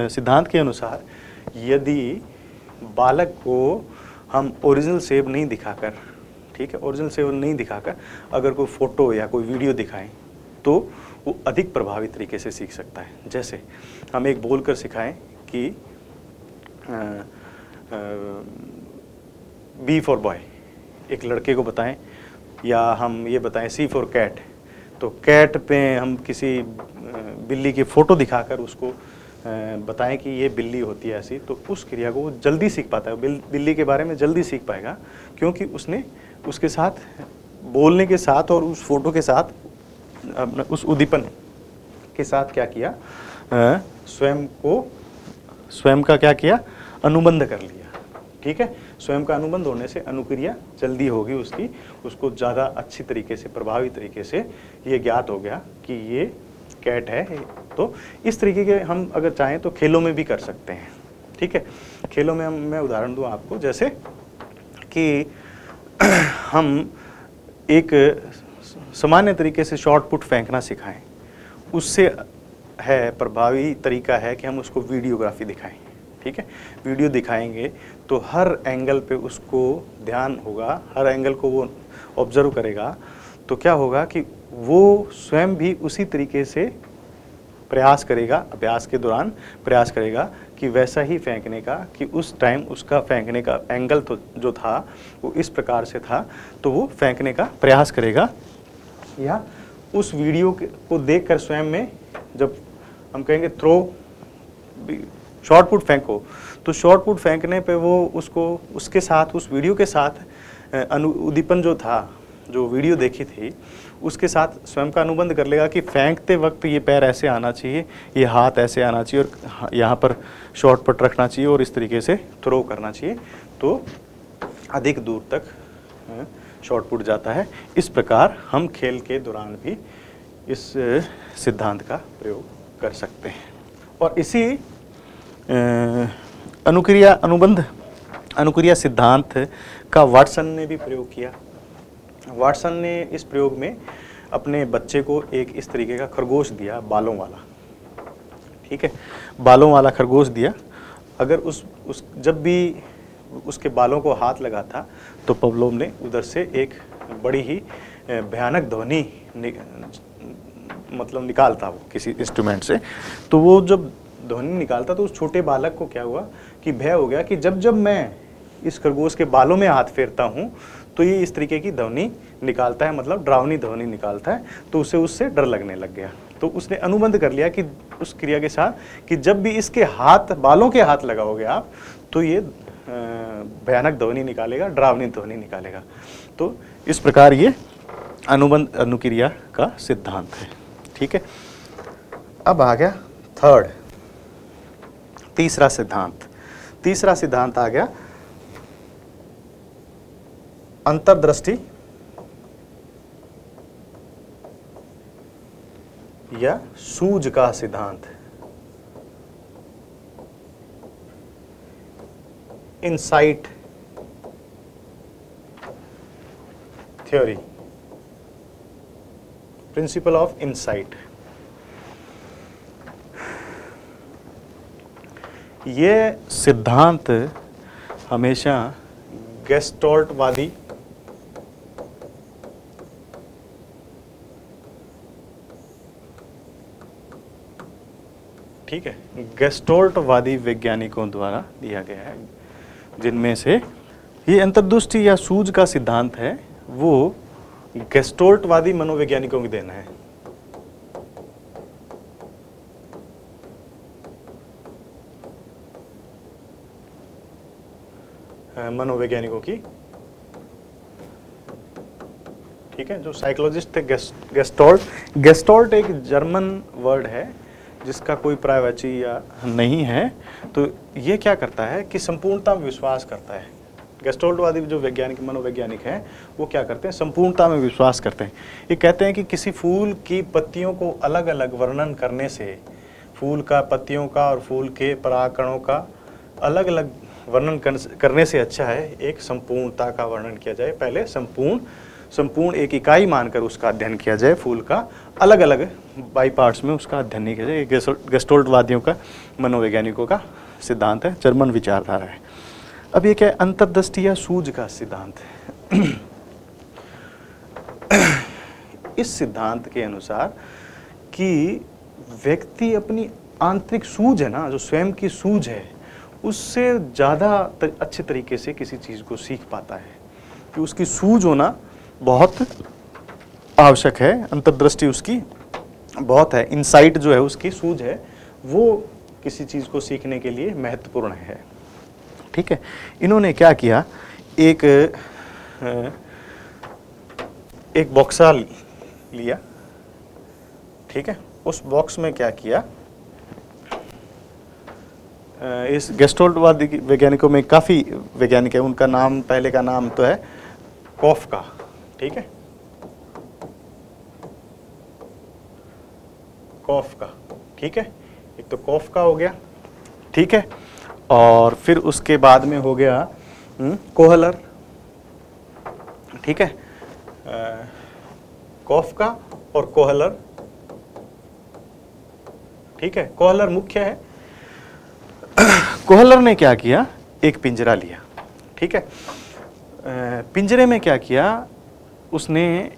सिद्धांत के अनुसार यदि बालक को हम ओरिजिनल सेब नहीं दिखाकर, ठीक है, ओरिजिनल सेब नहीं दिखाकर अगर कोई फोटो या कोई वीडियो दिखाएं तो वो अधिक प्रभावी तरीके से सीख सकता है। जैसे हम एक बोलकर सिखाएं कि बी फॉर बॉय, एक लड़के को बताएं, या हम ये बताएं सी फॉर कैट, तो कैट पे हम किसी बिल्ली की फ़ोटो दिखाकर उसको बताएं कि ये बिल्ली होती है ऐसी, तो उस क्रिया को वो जल्दी सीख पाता है, बिल्ली के बारे में जल्दी सीख पाएगा, क्योंकि उसने उसके साथ बोलने के साथ और उस फोटो के साथ, उस उद्दीपन के साथ क्या किया, स्वयं का क्या किया, अनुबंध कर लिया। ठीक है, स्वयं का अनुबंध होने से अनुक्रिया जल्दी होगी उसकी, उसको ज़्यादा अच्छी तरीके से, प्रभावी तरीके से ये ज्ञात हो गया कि ये कैट है। तो इस तरीके के हम अगर चाहें तो खेलों में भी कर सकते हैं। ठीक है, खेलों में मैं उदाहरण दूं आपको, जैसे कि हम एक सामान्य तरीके से शॉट पुट फेंकना सिखाएं, उससे है प्रभावी तरीका है कि हम उसको वीडियोग्राफी दिखाएं। ठीक है, वीडियो दिखाएंगे तो हर एंगल पे उसको ध्यान होगा, हर एंगल को वो ऑब्जर्व करेगा, तो क्या होगा कि वो स्वयं भी उसी तरीके से प्रयास करेगा, अभ्यास के दौरान प्रयास करेगा कि वैसा ही फेंकने का, कि उस टाइम उसका फेंकने का एंगल तो जो था वो इस प्रकार से था, तो वो फेंकने का प्रयास करेगा। या उस वीडियो को देखकर स्वयं में, जब हम कहेंगे थ्रो शॉर्ट पुट फेंको, तो शॉर्ट पुट फेंकने पे वो उसको उसके साथ, उस वीडियो के साथ उद्दीपन जो था, जो वीडियो देखी थी उसके साथ स्वयं का अनुबंध कर लेगा कि फेंकते वक्त ये पैर ऐसे आना चाहिए, ये हाथ ऐसे आना चाहिए और यहाँ पर शॉर्ट पुट रखना चाहिए और इस तरीके से थ्रो करना चाहिए, तो अधिक दूर तक शॉर्ट पुट जाता है। इस प्रकार हम खेल के दौरान भी इस सिद्धांत का प्रयोग कर सकते हैं। और इसी अनुक्रिया सिद्धांत का वाटसन ने भी प्रयोग किया। वाटसन ने इस प्रयोग में अपने बच्चे को एक इस तरीके का खरगोश दिया, बालों वाला, ठीक है, बालों वाला खरगोश दिया। अगर उस जब भी उसके बालों को हाथ लगा था तो पवलोव ने उधर से एक बड़ी ही भयानक ध्वनि मतलब निकालता वो किसी इंस्ट्रूमेंट से। तो वो जब ध्वनि निकालता तो उस छोटे बालक को क्या हुआ कि भय हो गया कि जब जब मैं इस खरगोश के बालों में हाथ फेरता हूँ तो ये इस तरीके की ध्वनि निकालता है, मतलब डरावनी ध्वनि निकालता है। तो उसे उससे डर लगने लग गया। तो उसने अनुबंध कर लिया कि उस क्रिया के साथ कि जब भी इसके हाथ, बालों के हाथ लगाओगे आप तो ये भयानक ध्वनि निकालेगा, डरावनी ध्वनि निकालेगा। तो इस प्रकार ये अनुबंध अनुक्रिया का सिद्धांत है, ठीक है। अब आ गया तीसरा सिद्धांत। तीसरा सिद्धांत आ गया अंतर्दृष्टि या सूझ का सिद्धांत, insight theory, principle of insight. ये सिद्धांत हमेशा गेस्टोल्टवादी ठीक है, गेस्टोल्टवादी वैज्ञानिकों द्वारा दिया गया है, जिनमें से ये अंतर्दृष्टि या सूझ का सिद्धांत है वो गेस्टोल्टवादी मनोवैज्ञानिकों की देन है। मनोवैज्ञानिकों की, ठीक है, जो साइकोलॉजिस्ट थे गेस्टोल्ट एक जर्मन वर्ड है जिसका कोई पर्यायवाची या नहीं है। तो ये क्या करता है कि संपूर्णता में विश्वास करता है। गेस्टोल्टवादी जो वैज्ञानिक मनोवैज्ञानिक हैं वो क्या करते हैं, संपूर्णता में विश्वास करते हैं। ये कहते हैं कि किसी फूल की पत्तियों को अलग अलग वर्णन करने से, फूल का पत्तियों का और फूल के परागकणों का अलग अलग वर्णन करने से अच्छा है एक संपूर्णता का वर्णन किया जाए। पहले संपूर्ण एक इकाई मानकर उसका अध्ययन किया जाए, फूल का अलग अलग बाई पार्ट्स में उसका अध्ययन नहीं किया जाए। गेस्टोल्टवादियों का, मनोवैज्ञानिकों का सिद्धांत है, जर्मन विचारधारा है। अब ये क्या है, अंतर्दृष्टि या सूझ का सिद्धांत है। इस सिद्धांत के अनुसार कि व्यक्ति अपनी आंतरिक सूझ है ना, जो स्वयं की सूझ है, उससे ज़्यादा अच्छे तरीके से किसी चीज़ को सीख पाता है, कि उसकी सूझ होना बहुत आवश्यक है। अंतर्दृष्टि उसकी बहुत है, इनसाइट जो है उसकी सूझ है वो किसी चीज़ को सीखने के लिए महत्वपूर्ण है, ठीक है। इन्होंने क्या किया, एक बॉक्सा लिया, ठीक है। उस बॉक्स में क्या किया, इस गेस्टोल्टवादी वैज्ञानिकों में काफ़ी वैज्ञानिक है, उनका नाम, पहले का नाम तो है कॉफका, ठीक है, कॉफका, ठीक है। एक तो कॉफका हो गया, ठीक है, और फिर उसके बाद में हो गया कोहलर, ठीक है, कॉफका और कोहलर, ठीक है। कोहलर मुख्य है। कोहलर ने क्या किया, एक पिंजरा लिया, ठीक है। पिंजरे में क्या किया उसने,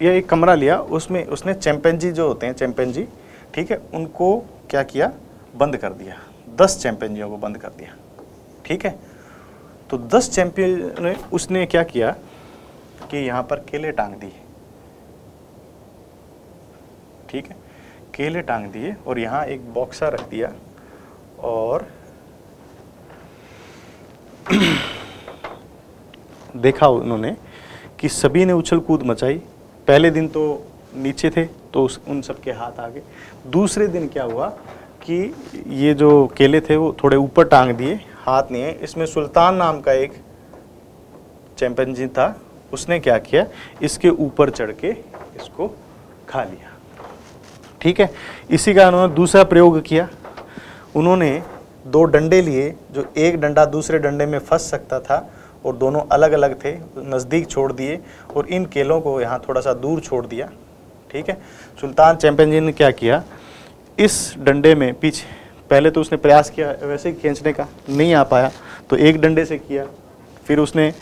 यह एक कमरा लिया, उसमें उसने चैंपियंजी जो होते हैं, चैंपियंजी, ठीक है, उनको क्या किया, बंद कर दिया। 10 चैंपियंजियों को बंद कर दिया, ठीक है। तो 10 चैंपियन ने उसने क्या किया कि यहाँ पर केले टांग दिए, ठीक है, केले टांग दिए और यहाँ एक बॉक्सा रख दिया और देखा उन्होंने कि सभी ने उछल कूद मचाई। पहले दिन तो नीचे थे तो उन सब के हाथ आ गए। दूसरे दिन क्या हुआ कि ये जो केले थे वो थोड़े ऊपर टांग दिए, हाथ नहीं है। इसमें सुल्तान नाम का एक चैंपियंजी था, उसने क्या किया, इसके ऊपर चढ़ के इसको खा लिया, ठीक है। इसी का उन्होंने दूसरा प्रयोग किया। उन्होंने 2 डंडे लिए, जो एक डंडा दूसरे डंडे में फंस सकता था और दोनों अलग अलग थे, नज़दीक छोड़ दिए और इन केलों को यहाँ थोड़ा सा दूर छोड़ दिया, ठीक है। सुल्तान चैंपियन जी ने क्या किया, इस डंडे में पीछे पहले तो उसने प्रयास किया वैसे ही खींचने का, नहीं आ पाया तो एक डंडे से किया, फिर उसने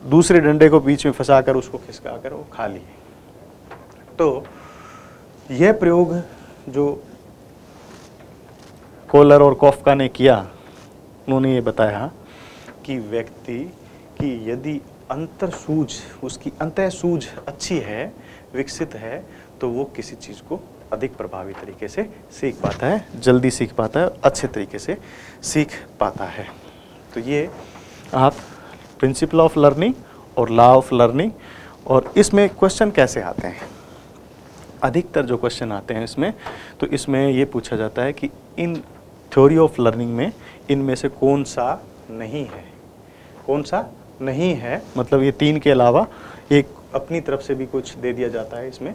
दूसरे डंडे को बीच में फंसाकर उसको खिसका कर वो खा लिए। तो यह प्रयोग जो कोलर और कॉफका ने किया, उन्होंने ये बताया कि व्यक्ति की यदि अंतर सूझ, उसकी अंतः सूझ अच्छी है, विकसित है, तो वो किसी चीज़ को अधिक प्रभावी तरीके से सीख पाता है, जल्दी सीख पाता है, अच्छे तरीके से सीख पाता है। तो ये आप प्रिंसिपल ऑफ लर्निंग और लॉ ऑफ लर्निंग, और इसमें क्वेश्चन कैसे आते हैं, अधिकतर जो क्वेश्चन आते हैं इसमें, तो इसमें ये पूछा जाता है कि इन थ्योरी ऑफ लर्निंग में इनमें से कौन सा नहीं है, कौन सा नहीं है, मतलब ये तीन के अलावा एक अपनी तरफ से भी कुछ दे दिया जाता है। इसमें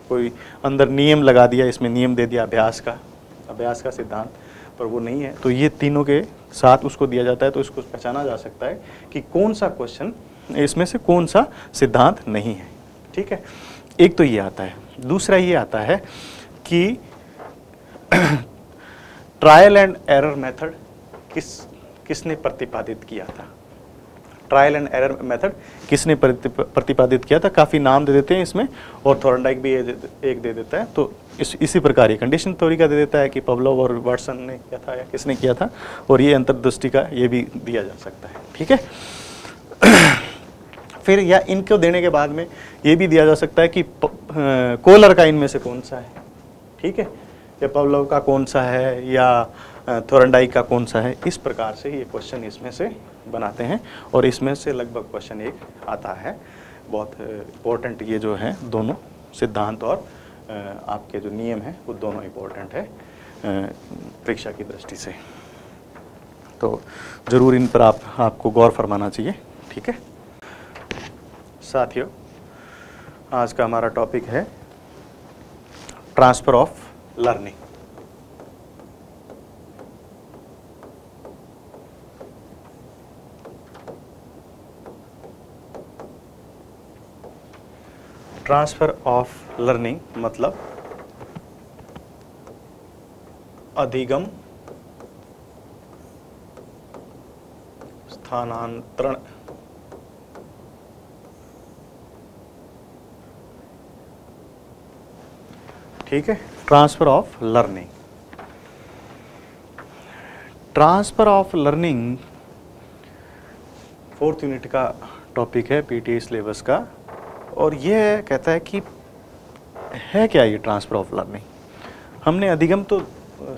कोई अंदर नियम लगा दिया, इसमें नियम दे दिया अभ्यास का सिद्धांत, पर वो नहीं है। तो ये तीनों के साथ उसको दिया जाता है, तो इसको पहचाना जा सकता है कि कौन सा क्वेश्चन इसमें से कौन सा सिद्धांत नहीं है। ठीक है, एक तो ये आता है। दूसरा ये आता है कि ट्रायल एंड एरर मेथड किसने प्रतिपादित किया था, ट्रायल एंड एरर मेथड किसने प्रतिपादित किया था। काफ़ी नाम दे देते हैं इसमें, और थॉर्नडाइक भी एक दे देता है। तो इसी प्रकार ये कंडीशन थ्योरी का दे देता है कि पवलोव और वाटसन ने किया था या किसने किया था, और ये अंतर्दृष्टि का ये भी दिया जा सकता है। ठीक है, फिर या इनको देने के बाद में ये भी दिया जा सकता है कि कोलर का इनमें से कौन सा है, ठीक है, या पवलोव का कौन सा है, या थॉर्नडाइक का कौन सा है। इस प्रकार से ये क्वेश्चन इसमें से बनाते हैं, और इसमें से लगभग क्वेश्चन एक आता है। बहुत इम्पोर्टेंट ये जो है दोनों सिद्धांत और आपके जो नियम हैं वो दोनों इम्पोर्टेंट है परीक्षा की दृष्टि से। तो ज़रूर इन पर आपको गौर फरमाना चाहिए। ठीक है साथियों, आज का हमारा टॉपिक है transfer of learning. Transfer of learning मतलब अधिगम स्थानांतरण। ठीक है, transfer of learning. Transfer of learning 4th unit का टॉपिक है पीटीए सिलेबस का, और यह कहता है कि है क्या ये ट्रांसफर ऑफ लर्निंग। हमने अधिगम तो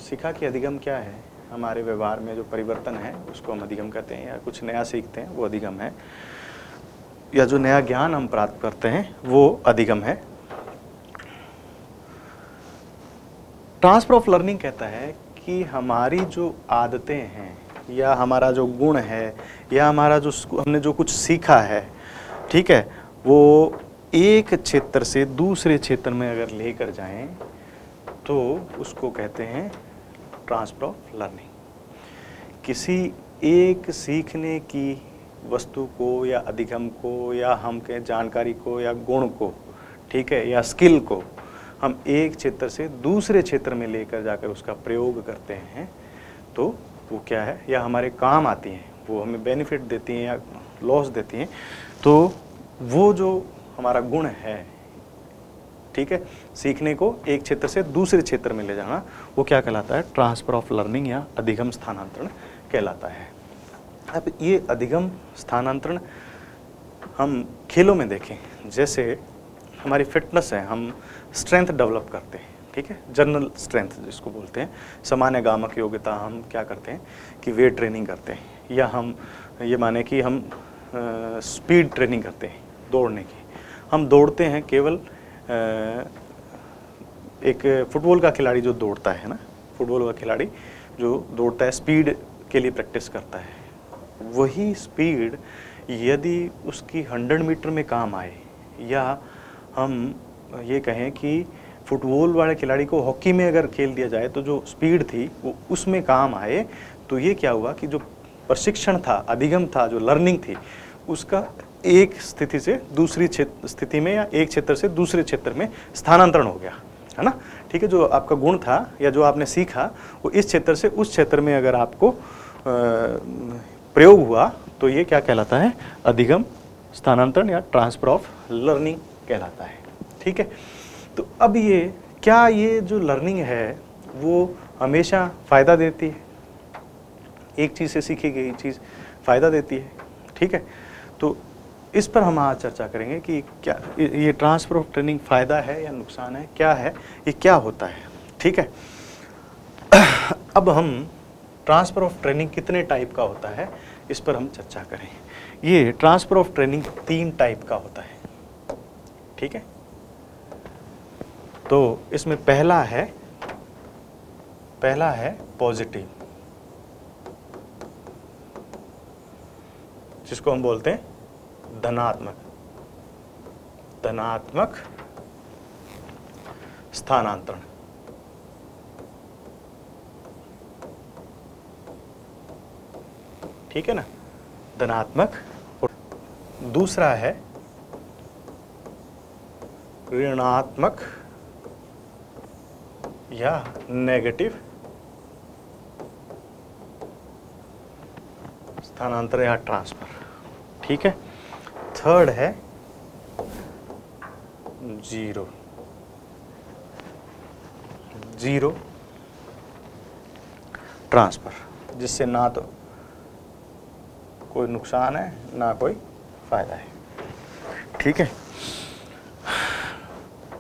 सीखा कि अधिगम क्या है, हमारे व्यवहार में जो परिवर्तन है उसको हम अधिगम कहते हैं, या कुछ नया सीखते हैं वो अधिगम है, या जो नया ज्ञान हम प्राप्त करते हैं वो अधिगम है। ट्रांसफर ऑफ लर्निंग कहता है कि हमारी जो आदतें हैं, या हमारा जो गुण है, या हमारा जो हमने जो कुछ सीखा है, ठीक है, वो एक क्षेत्र से दूसरे क्षेत्र में अगर लेकर जाएं तो उसको कहते हैं ट्रांसफर ऑफ लर्निंग। किसी एक सीखने की वस्तु को, या अधिगम को, या हम कहें जानकारी को, या गुण को, ठीक है, या स्किल को हम एक क्षेत्र से दूसरे क्षेत्र में लेकर जाकर उसका प्रयोग करते हैं, तो वो क्या है, या हमारे काम आती हैं, वो हमें बेनिफिट देती हैं या लॉस देती हैं, तो वो जो हमारा गुण है, ठीक है, सीखने को एक क्षेत्र से दूसरे क्षेत्र में ले जाना, वो क्या कहलाता है, ट्रांसफर ऑफ लर्निंग या अधिगम स्थानांतरण कहलाता है। अब ये अधिगम स्थानांतरण हम खेलों में देखें, जैसे हमारी फिटनेस है, हम स्ट्रेंथ डेवलप करते हैं, ठीक है, जनरल स्ट्रेंथ जिसको बोलते हैं, सामान्य गामक योग्यता, हम क्या करते हैं कि वेट ट्रेनिंग करते हैं, या हम ये माने कि हम स्पीड ट्रेनिंग करते हैं दौड़ने की। हम दौड़ते हैं केवल एक फुटबॉल का खिलाड़ी जो दौड़ता है ना, फुटबॉल का खिलाड़ी जो दौड़ता है स्पीड के लिए प्रैक्टिस करता है, वही स्पीड यदि उसकी 100 मीटर में काम आए, या हम ये कहें कि फुटबॉल वाले खिलाड़ी को हॉकी में अगर खेल दिया जाए तो जो स्पीड थी वो उसमें काम आए, तो ये क्या हुआ कि जो प्रशिक्षण था, अधिगम था, जो लर्निंग थी, उसका एक स्थिति से दूसरी स्थिति में या एक क्षेत्र से दूसरे क्षेत्र में स्थानांतरण हो गया, है ना। ठीक है, जो आपका गुण था या जो आपने सीखा वो इस क्षेत्र से उस क्षेत्र में अगर आपको प्रयोग हुआ तो ये क्या कहलाता है, अधिगम स्थानांतरण या ट्रांसफर ऑफ लर्निंग कहलाता है। ठीक है, तो अब ये क्या ये जो लर्निंग है वो हमेशा फ़ायदा देती है, एक चीज़ से सीखी गई चीज़ फ़ायदा देती है। ठीक है, तो इस पर हम आज चर्चा करेंगे कि क्या ये ट्रांसफर ऑफ ट्रेनिंग फ़ायदा है या नुकसान है, क्या है, ये क्या होता है। ठीक है, अब हम ट्रांसफ़र ऑफ ट्रेनिंग कितने टाइप का होता है इस पर हम चर्चा करें। ये ट्रांसफ़र ऑफ ट्रेनिंग 3 टाइप का होता है। ठीक है, तो इसमें पहला है पॉजिटिव, जिसको हम बोलते हैं धनात्मक स्थानांतरण। ठीक है ना, धनात्मक। दूसरा है ऋणात्मक या नेगेटिव स्थानांतरण या ट्रांसफर। ठीक है, थर्ड है जीरो ट्रांसफर, जिससे ना तो कोई नुकसान है ना कोई फायदा है। ठीक है,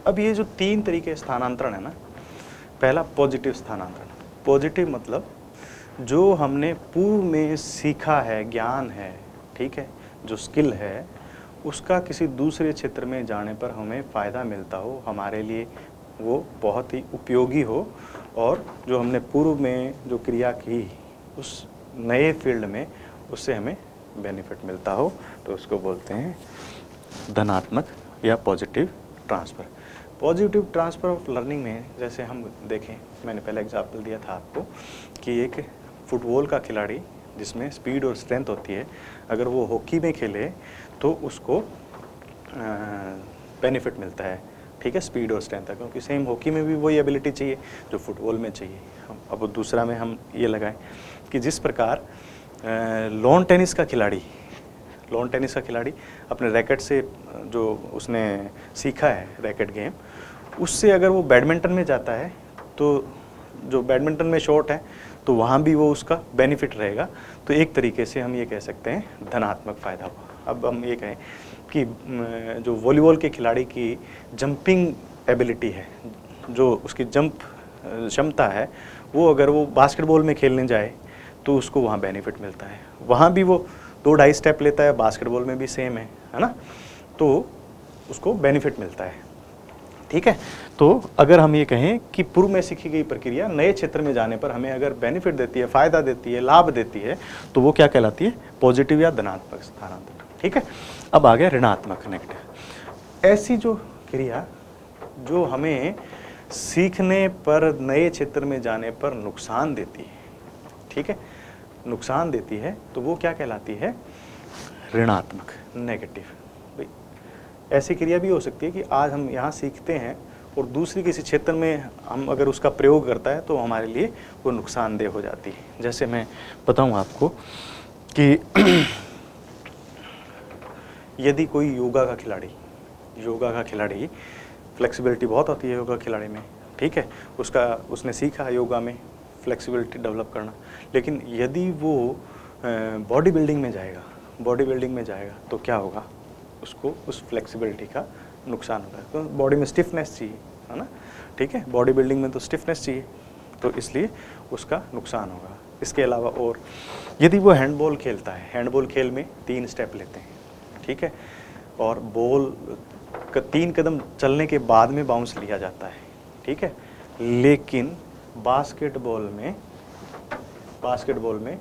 अब ये जो 3 तरीके स्थानांतरण है ना, पहला पॉजिटिव स्थानांतरण। पॉजिटिव मतलब जो हमने पूर्व में सीखा है, ज्ञान है, ठीक है, जो स्किल है, उसका किसी दूसरे क्षेत्र में जाने पर हमें फ़ायदा मिलता हो, हमारे लिए वो बहुत ही उपयोगी हो, और जो हमने पूर्व में जो क्रिया की उस नए फील्ड में उससे हमें बेनिफिट मिलता हो, तो उसको बोलते हैं धनात्मक या positive transfer. Positive transfer of learning में जैसे हम देखें, मैंने पहले एग्जाम्पल दिया था आपको कि एक फुटबॉल का खिलाड़ी जिसमें स्पीड और स्ट्रेंथ होती है, अगर वो हॉकी में खेले तो उसको बेनिफिट मिलता है। ठीक है, स्पीड और स्ट्रेंथ है, क्योंकि सेम हॉकी में भी वही एबिलिटी चाहिए जो फुटबॉल में चाहिए। अब दूसरा में हम ये लगाएं कि जिस प्रकार लॉन टेनिस का खिलाड़ी अपने रैकेट से जो उसने सीखा है रैकेट गेम, उससे अगर वो बैडमिंटन में जाता है तो जो बैडमिंटन में शॉट है तो वहाँ भी वो उसका बेनिफिट रहेगा। तो एक तरीके से हम ये कह सकते हैं धनात्मक फ़ायदा हुआ। अब हम ये कहें कि जो वॉलीबॉल के खिलाड़ी की जंपिंग एबिलिटी है, जो उसकी जंप क्षमता है, वो अगर वो बास्केटबॉल में खेलने जाए तो उसको वहाँ बेनिफिट मिलता है। वहाँ भी वो 2-2.5 स्टेप लेता है, बास्केटबॉल में भी सेम है ना, तो उसको बेनिफिट मिलता है। ठीक है, तो अगर हम ये कहें कि पूर्व में सीखी गई प्रक्रिया नए क्षेत्र में जाने पर हमें अगर बेनिफिट देती है, फ़ायदा देती है, लाभ देती है, तो वो क्या कहलाती है, पॉजिटिव या धनात्मक स्थानांतरण। ठीक है, अब आ गया ऋणात्मक, नेगेटिव। ऐसी जो क्रिया जो हमें सीखने पर, नए क्षेत्र में जाने पर नुकसान देती है, ठीक है, नुकसान देती है, तो वो क्या कहलाती है, ऋणात्मक, नेगेटिव। भाई ऐसी क्रिया भी हो सकती है कि आज हम यहाँ सीखते हैं और दूसरी किसी क्षेत्र में हम अगर उसका प्रयोग करता है तो हमारे लिए वो नुकसानदेह हो जाती है। जैसे मैं बताऊँ आपको कि यदि कोई योगा का खिलाड़ी, फ्लेक्सिबिलिटी बहुत होती है योगा खिलाड़ी में, ठीक है, उसने सीखा योगा में फ्लेक्सिबिलिटी डेवलप करना, लेकिन यदि वो बॉडी बिल्डिंग में जाएगा तो क्या होगा, उसको उस फ्लेक्सिबिलिटी का नुकसान होगा। तो बॉडी में स्टिफनेस चाहिए, है ना, ठीक है, बॉडी बिल्डिंग में तो स्टिफनेस चाहिए, तो इसलिए उसका नुकसान होगा। इसके अलावा और यदि वो हैंडबॉल खेलता है, हैंडबॉल खेल में 3 स्टेप लेते हैं, ठीक है, और बॉल 3 कदम चलने के बाद में बाउंस लिया जाता है, ठीक है, लेकिन बास्केटबॉल में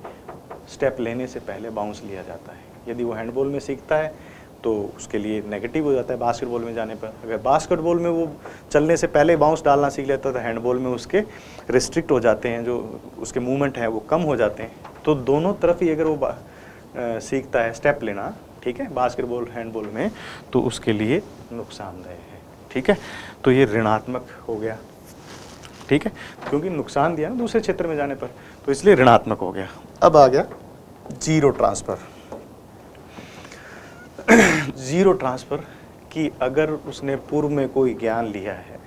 स्टेप लेने से पहले बाउंस लिया जाता है। यदि वो हैंडबॉल में सीखता है तो उसके लिए नेगेटिव हो जाता है बास्केटबॉल में जाने पर। अगर बास्केटबॉल में वो चलने से पहले बाउंस डालना सीख लेता है तो हैंडबॉल में उसके रिस्ट्रिक्ट हो जाते हैं, जो उसके मूवमेंट हैं वो कम हो जाते हैं। तो दोनों तरफ ही अगर वो सीखता है स्टेप लेना, ठीक है, बास्केटबॉल हैंडबॉल में, तो उसके लिए नुकसानदेह है। ठीक है, तो ये ऋणात्मक हो गया। ठीक है, क्योंकि नुकसान दिया ना दूसरे क्षेत्र में जाने पर, तो इसलिए ऋणात्मक हो गया। अब आ गया जीरो ट्रांसफर। जीरो ट्रांसफर कि अगर उसने पूर्व में कोई ज्ञान लिया है,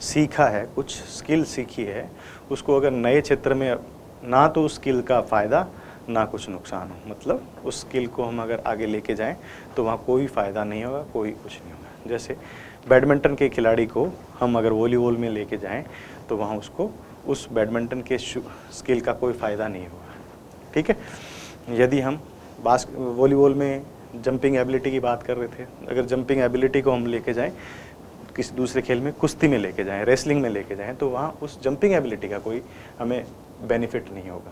सीखा है, कुछ स्किल सीखी है, उसको अगर नए क्षेत्र में ना तो उस स्किल का फ़ायदा ना कुछ नुकसान हो, मतलब उस स्किल को हम अगर आगे लेके जाएं तो वहाँ कोई फ़ायदा नहीं होगा, कोई कुछ नहीं होगा। जैसे बैडमिंटन के खिलाड़ी को हम अगर वॉलीबॉल में लेके जाएं तो वहाँ उसको उस बैडमिंटन के स्किल का कोई फ़ायदा नहीं होगा। ठीक है, यदि हम वॉलीबॉल में जंपिंग एबिलिटी की बात कर रहे थे, अगर जंपिंग एबिलिटी को हम लेके जाएं किसी दूसरे खेल में, कुश्ती में लेके जाएं, रेसलिंग में लेके जाएं, तो वहाँ उस जंपिंग एबिलिटी का कोई हमें बेनिफिट नहीं होगा।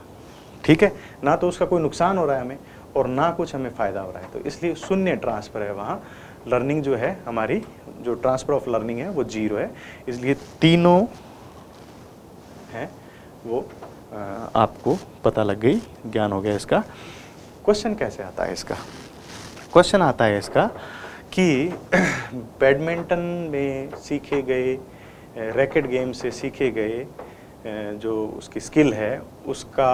ठीक है, ना तो उसका कोई नुकसान हो रहा है हमें और ना कुछ हमें फ़ायदा हो रहा है, तो इसलिए शून्य ट्रांसफ़र है वहाँ। लर्निंग जो है हमारी, जो ट्रांसफ़र ऑफ लर्निंग है वो जीरो है, इसलिए तीनों है वो आपको पता लग गई, ज्ञान हो गया इसका। क्वेश्चन कैसे आता है इसका? क्वेश्चन आता है इसका कि बैडमिंटन में सीखे गए, रैकेट गेम से सीखे गए जो उसकी स्किल है, उसका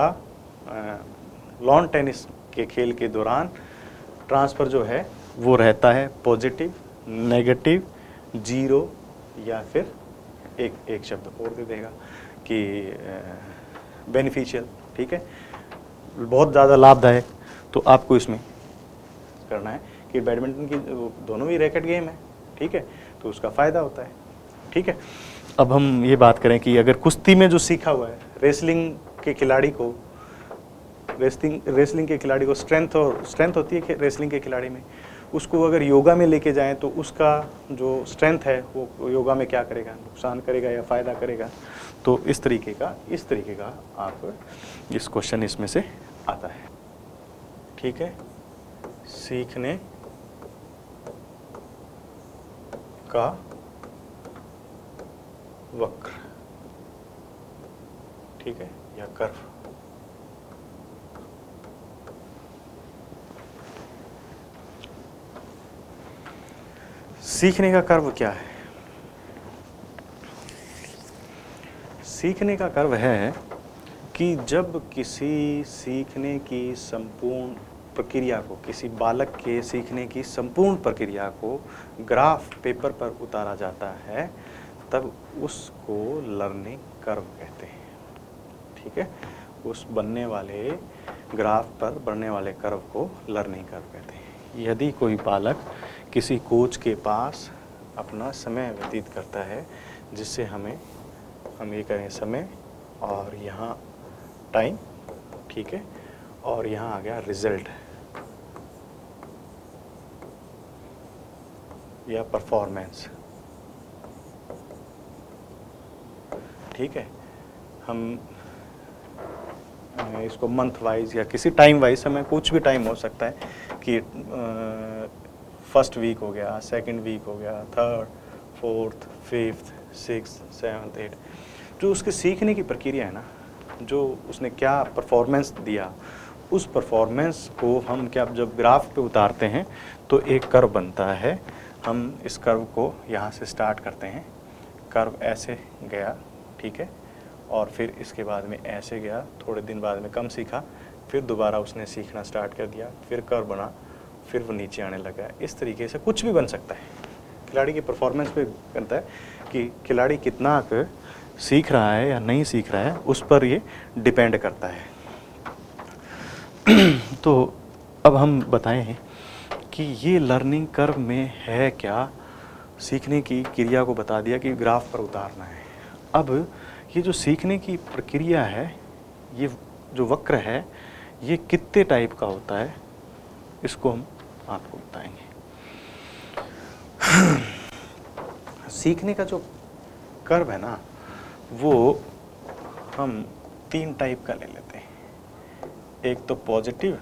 लॉन टेनिस के खेल के दौरान ट्रांसफ़र जो है वो रहता है पॉजिटिव, नेगेटिव, जीरो, या फिर एक शब्द और दे देगा कि बेनिफिशियल। ठीक है, बहुत ज़्यादा लाभदायक। तो आपको इसमें करना है कि बैडमिंटन की दोनों ही रैकेट गेम है, ठीक है, तो उसका फ़ायदा होता है। ठीक है, अब हम ये बात करें कि अगर कुश्ती में जो सीखा हुआ है, रेसलिंग के खिलाड़ी को स्ट्रेंथ होती है रेसलिंग के खिलाड़ी में, उसको अगर योगा में लेके जाएं तो उसका जो स्ट्रेंथ है वो योगा में क्या करेगा, नुकसान करेगा या फ़ायदा करेगा। तो इस तरीके का आप इस क्वेश्चन इसमें से आता है। ठीक है, सीखने का वक्र, ठीक है, या कर्व। सीखने का कर्व क्या है? सीखने का कर्व है कि जब किसी सीखने की संपूर्ण प्रक्रिया को, किसी बालक के सीखने की संपूर्ण प्रक्रिया को ग्राफ पेपर पर उतारा जाता है, तब उसको लर्निंग कर्व कहते हैं। ठीक है, उस बनने वाले ग्राफ पर बनने वाले कर्व को लर्निंग कर्व कहते हैं। यदि कोई बालक किसी कोच के पास अपना समय व्यतीत करता है, जिससे हम ये करें समय और यहाँ टाइम, ठीक है, और यहाँ आ गया रिजल्ट या परफॉर्मेंस। ठीक है, हम इसको मंथ वाइज या किसी टाइम वाइज, समय कुछ भी टाइम हो सकता है कि फर्स्ट वीक हो गया, सेकंड वीक हो गया, third, fourth, fifth, sixth, seventh, eight, जो उसके सीखने की प्रक्रिया है ना, जो उसने क्या परफॉर्मेंस दिया, उस परफॉर्मेंस को हम क्या जब ग्राफ पे उतारते हैं तो एक कर्व बनता है। हम इस कर्व को यहाँ से स्टार्ट करते हैं, कर्व ऐसे गया, ठीक है, और फिर इसके बाद में ऐसे गया, थोड़े दिन बाद में कम सीखा, फिर दोबारा उसने सीखना स्टार्ट कर दिया, फिर कर्व बना, फिर वो नीचे आने लगा। इस तरीके से कुछ भी बन सकता है, खिलाड़ी की परफॉर्मेंस पे करता है कि खिलाड़ी कितना सीख रहा है या नहीं सीख रहा है, उस पर ये डिपेंड करता है। तो अब हम बताएं कि ये लर्निंग कर्व में है क्या। सीखने की क्रिया को बता दिया कि ग्राफ पर उतारना है। अब ये जो सीखने की प्रक्रिया है, ये जो वक्र है, ये कितने टाइप का होता है, इसको हम आपको बताएंगे। सीखने का जो कर्व है ना, वो हम 3 टाइप का ले लेते हैं। एक तो पॉजिटिव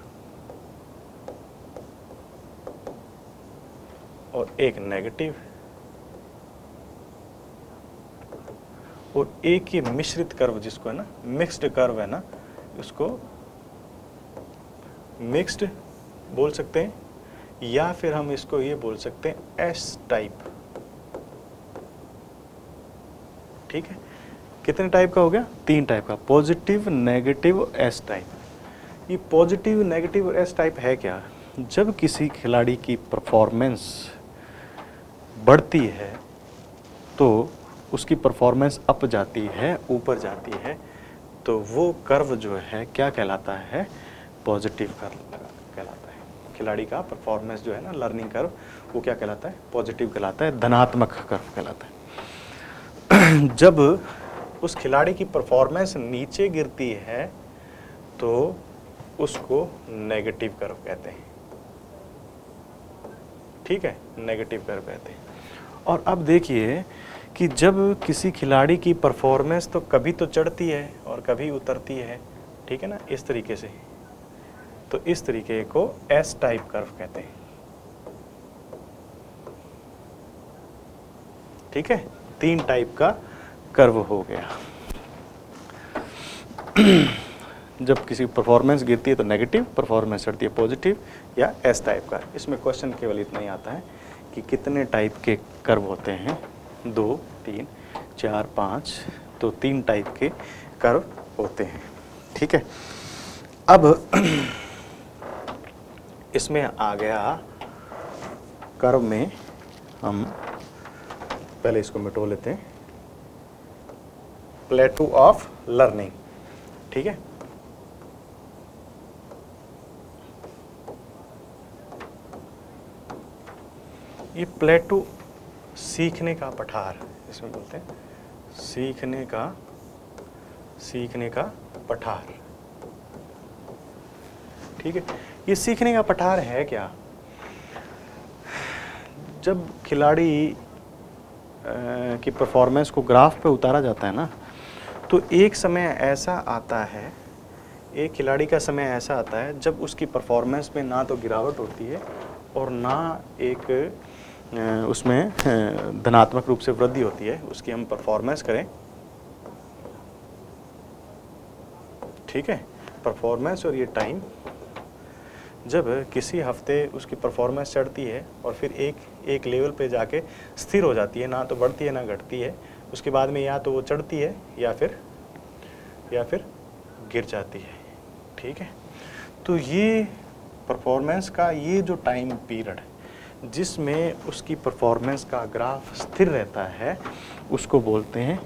और एक नेगेटिव, और एक ये मिश्रित कर्व जिसको है ना, मिक्स्ड कर्व है ना, इसको मिक्स्ड बोल सकते हैं या फिर हम इसको ये बोल सकते हैं एस टाइप। ठीक है, कितने टाइप का हो गया? 3 टाइप का, पॉजिटिव, नेगेटिव, एस टाइप। ये पॉजिटिव, नेगेटिव और एस टाइप है क्या? जब किसी खिलाड़ी की परफॉर्मेंस बढ़ती है तो उसकी परफॉर्मेंस अप जाती है, ऊपर जाती है, तो वो कर्व जो है क्या कहलाता है? पॉजिटिव कर्व कहलाता है। खिलाड़ी का परफॉर्मेंस जो है ना, लर्निंग कर्व, वो क्या कहलाता है? पॉजिटिव कहलाता है, धनात्मक कर्व कहलाता है। जब उस खिलाड़ी की परफॉर्मेंस नीचे गिरती है तो उसको नेगेटिव कर्व कहते हैं। ठीक है, नेगेटिव कर्व कहते हैं। और अब देखिए कि जब किसी खिलाड़ी की परफॉर्मेंस तो कभी तो चढ़ती है और कभी उतरती है, ठीक है ना, इस तरीके से, तो इस तरीके को एस टाइप कर्व कहते हैं। ठीक है, 3 टाइप का कर्व हो गया। जब किसी परफॉर्मेंस गिरती है तो नेगेटिव, परफॉर्मेंस चढ़ती है पॉजिटिव या एस टाइप का। इसमें क्वेश्चन केवल इतना ही आता है कि कितने टाइप के कर्व होते हैं? 2, 3, 4, 5, तो 3 टाइप के कर्व होते हैं। ठीक है, अब इसमें आ गया कर्व में, हम पहले इसको मिटो लेते हैं, प्लेटू ऑफ लर्निंग। ठीक है, ये प्लेटू सीखने का पठार, इसमें बोलते हैं सीखने का पठार। ठीक है, ये सीखने का पठार है क्या? जब खिलाड़ी की परफॉर्मेंस को ग्राफ पे उतारा जाता है ना, तो एक समय ऐसा आता है, एक खिलाड़ी का समय ऐसा आता है जब उसकी परफॉर्मेंस में ना तो गिरावट होती है और ना एक उसमें धनात्मक रूप से वृद्धि होती है। उसकी हम परफॉर्मेंस करें, ठीक है, परफॉर्मेंस और ये टाइम, जब किसी हफ्ते उसकी परफॉर्मेंस चढ़ती है और फिर एक लेवल पे जाके स्थिर हो जाती है, ना तो बढ़ती है ना घटती है, उसके बाद में या तो वो चढ़ती है या फिर गिर जाती है। ठीक है, तो ये परफॉर्मेंस का ये जो टाइम पीरियड जिसमें उसकी परफॉर्मेंस का ग्राफ स्थिर रहता है, उसको बोलते हैं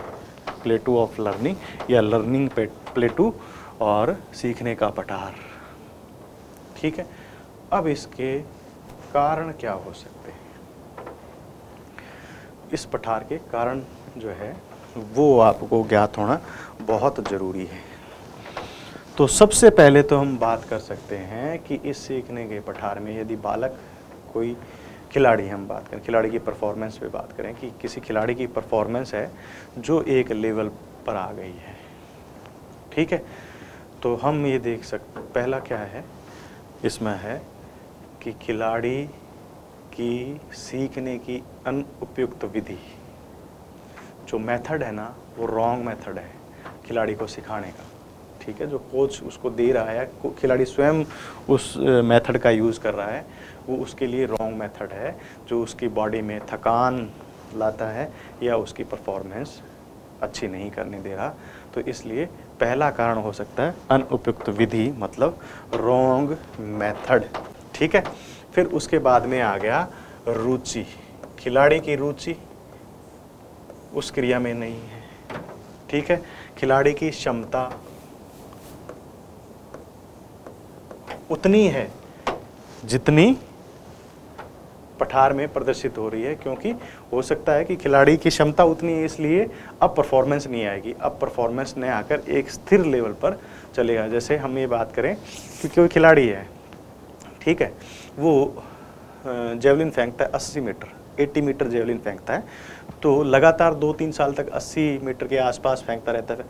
प्लेटू ऑफ लर्निंग या लर्निंग प्लेटू और सीखने का पठार। ठीक है, अब इसके कारण क्या हो सकते हैं? इस पठार के कारण जो है वो आपको ज्ञात होना बहुत ज़रूरी है। तो सबसे पहले तो हम बात कर सकते हैं कि इस सीखने के पठार में यदि बालक, कोई खिलाड़ी, हम बात करें खिलाड़ी की परफॉर्मेंस पे बात करें कि किसी खिलाड़ी की परफॉर्मेंस है जो एक लेवल पर आ गई है। ठीक है, तो हम ये देख सकते, पहला क्या है इसमें है कि खिलाड़ी की सीखने की अनुपयुक्त विधि, जो मेथड है ना वो रॉन्ग मेथड है खिलाड़ी को सिखाने का। ठीक है, जो कोच उसको दे रहा है, खिलाड़ी स्वयं उस मेथड का यूज़ कर रहा है, वो उसके लिए रॉन्ग मेथड है, जो उसकी बॉडी में थकान लाता है या उसकी परफॉर्मेंस अच्छी नहीं करने दे रहा। तो इसलिए पहला कारण हो सकता है अनुपयुक्त विधि, मतलब रॉन्ग मेथड। ठीक है, फिर उसके बाद में आ गया रुचि, खिलाड़ी की रुचि उस क्रिया में नहीं है। ठीक है, खिलाड़ी की क्षमता उतनी है जितनी पठार में प्रदर्शित हो रही है, क्योंकि हो सकता है कि खिलाड़ी की क्षमता उतनी है इसलिए अब परफॉर्मेंस नहीं आएगी, अब परफॉर्मेंस नहीं आकर एक स्थिर लेवल पर चलेगा। जैसे हम ये बात करें कि कोई खिलाड़ी है, ठीक है, वो जेवलिन फेंकता है 80 मीटर, 80 मीटर जेवलिन फेंकता है, तो लगातार 2-3 साल तक 80 मीटर के आसपास फेंकता रहता है,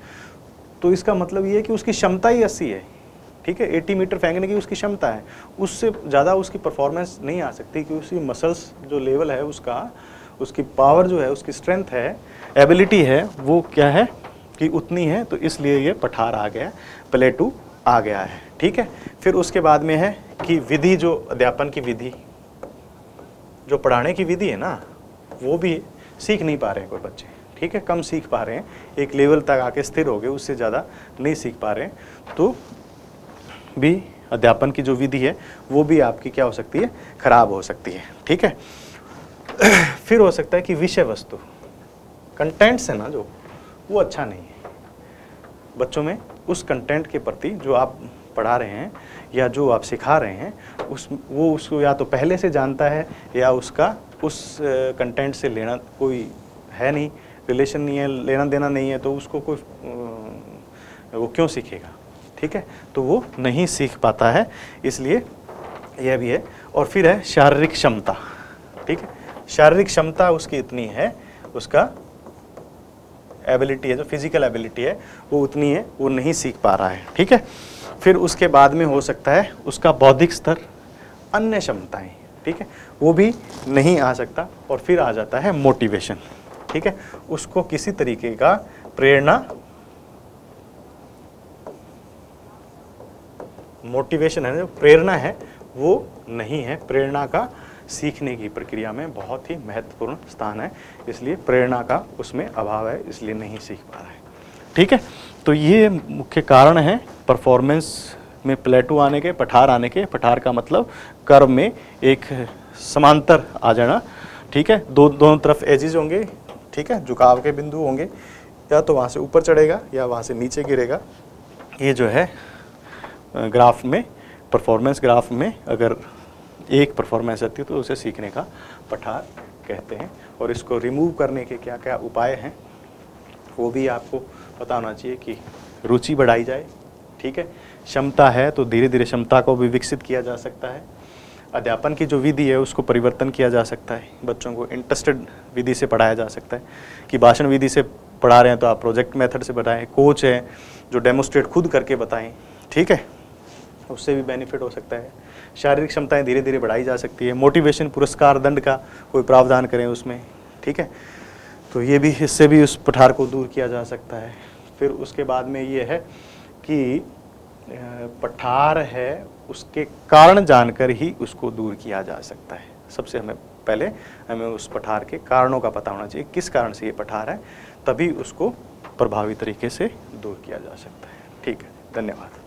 तो इसका मतलब ये है कि उसकी क्षमता ही 80 है। ठीक है, 80 मीटर फेंकने की उसकी क्षमता है, उससे ज़्यादा उसकी परफॉर्मेंस नहीं आ सकती, क्योंकि उसकी मसल्स जो लेवल है उसका, उसकी पावर जो है, उसकी स्ट्रेंथ है, एबिलिटी है, वो क्या है कि उतनी है, तो इसलिए ये पठार आ गया, प्लेटू आ गया है। ठीक है, फिर उसके बाद में है कि विधि, जो अध्यापन की विधि, जो पढ़ाने की विधि है ना, वो भी सीख नहीं पा रहे हैं कोई बच्चे, ठीक है, कम सीख पा रहे हैं, एक लेवल तक आके स्थिर हो गए, उससे ज़्यादा नहीं सीख पा रहे हैं, तो भी अध्यापन की जो विधि है वो भी आपकी क्या हो सकती है, खराब हो सकती है, ठीक है। फिर हो सकता है कि विषय वस्तु, कंटेंट्स है ना जो, वो अच्छा नहीं है बच्चों में, उस कंटेंट के प्रति जो आप पढ़ा रहे हैं या जो आप सिखा रहे हैं, वो उसको या तो पहले से जानता है या उसका उस कंटेंट से लेना कोई है नहीं, रिलेशन नहीं है, लेना देना नहीं है, तो उसको कोई वो क्यों सीखेगा, ठीक है, तो वो नहीं सीख पाता है, इसलिए यह भी है। और फिर है शारीरिक क्षमता, ठीक है, शारीरिक क्षमता उसकी इतनी है, उसका एबिलिटी है, जो फिजिकल एबिलिटी है वो उतनी है, वो नहीं सीख पा रहा है, ठीक है। फिर उसके बाद में हो सकता है उसका बौद्धिक स्तर, अन्य क्षमताएं, ठीक है, वो भी नहीं आ सकता। और फिर आ जाता है मोटिवेशन, ठीक है, उसको किसी तरीके का प्रेरणा, मोटिवेशन है, जो प्रेरणा है वो नहीं है, प्रेरणा का सीखने की प्रक्रिया में बहुत ही महत्वपूर्ण स्थान है, इसलिए प्रेरणा का उसमें अभाव है, इसलिए नहीं सीख पा रहा है, ठीक है। तो ये मुख्य कारण है परफॉर्मेंस में प्लेटू आने के, पठार आने के। पठार का मतलब कर्व में एक समांतर आ जाना, ठीक है, दोनों तरफ एजिज होंगे, ठीक है, झुकाव के बिंदु होंगे, या तो वहाँ से ऊपर चढ़ेगा या वहाँ से नीचे गिरेगा। ये जो है ग्राफ में, परफॉर्मेंस ग्राफ में अगर एक परफॉर्मेंस आती है तो उसे सीखने का पठार कहते हैं। और इसको रिमूव करने के क्या क्या उपाय हैं वो भी आपको पता होना चाहिए कि रुचि बढ़ाई जाए, ठीक है, क्षमता है तो धीरे धीरे क्षमता को भी विकसित किया जा सकता है। अध्यापन की जो विधि है उसको परिवर्तन किया जा सकता है, बच्चों को इंटरेस्टेड विधि से पढ़ाया जा सकता है, कि भाषण विधि से पढ़ा रहे हैं तो आप प्रोजेक्ट मेथड से बताएं, कोच है जो डेमोस्ट्रेट खुद करके बताएं, ठीक है, उससे भी बेनिफिट हो सकता है। शारीरिक क्षमताएं धीरे धीरे बढ़ाई जा सकती है। मोटिवेशन, पुरस्कार, दंड का कोई प्रावधान करें उसमें, ठीक है, तो ये भी, इससे भी उस पठार को दूर किया जा सकता है। फिर उसके बाद में ये है कि पठार है उसके कारण जानकर ही उसको दूर किया जा सकता है। सबसे पहले हमें उस पठार के कारणों का पता होना चाहिए, किस कारण से ये पठार है, तभी उसको प्रभावी तरीके से दूर किया जा सकता है। ठीक है, धन्यवाद।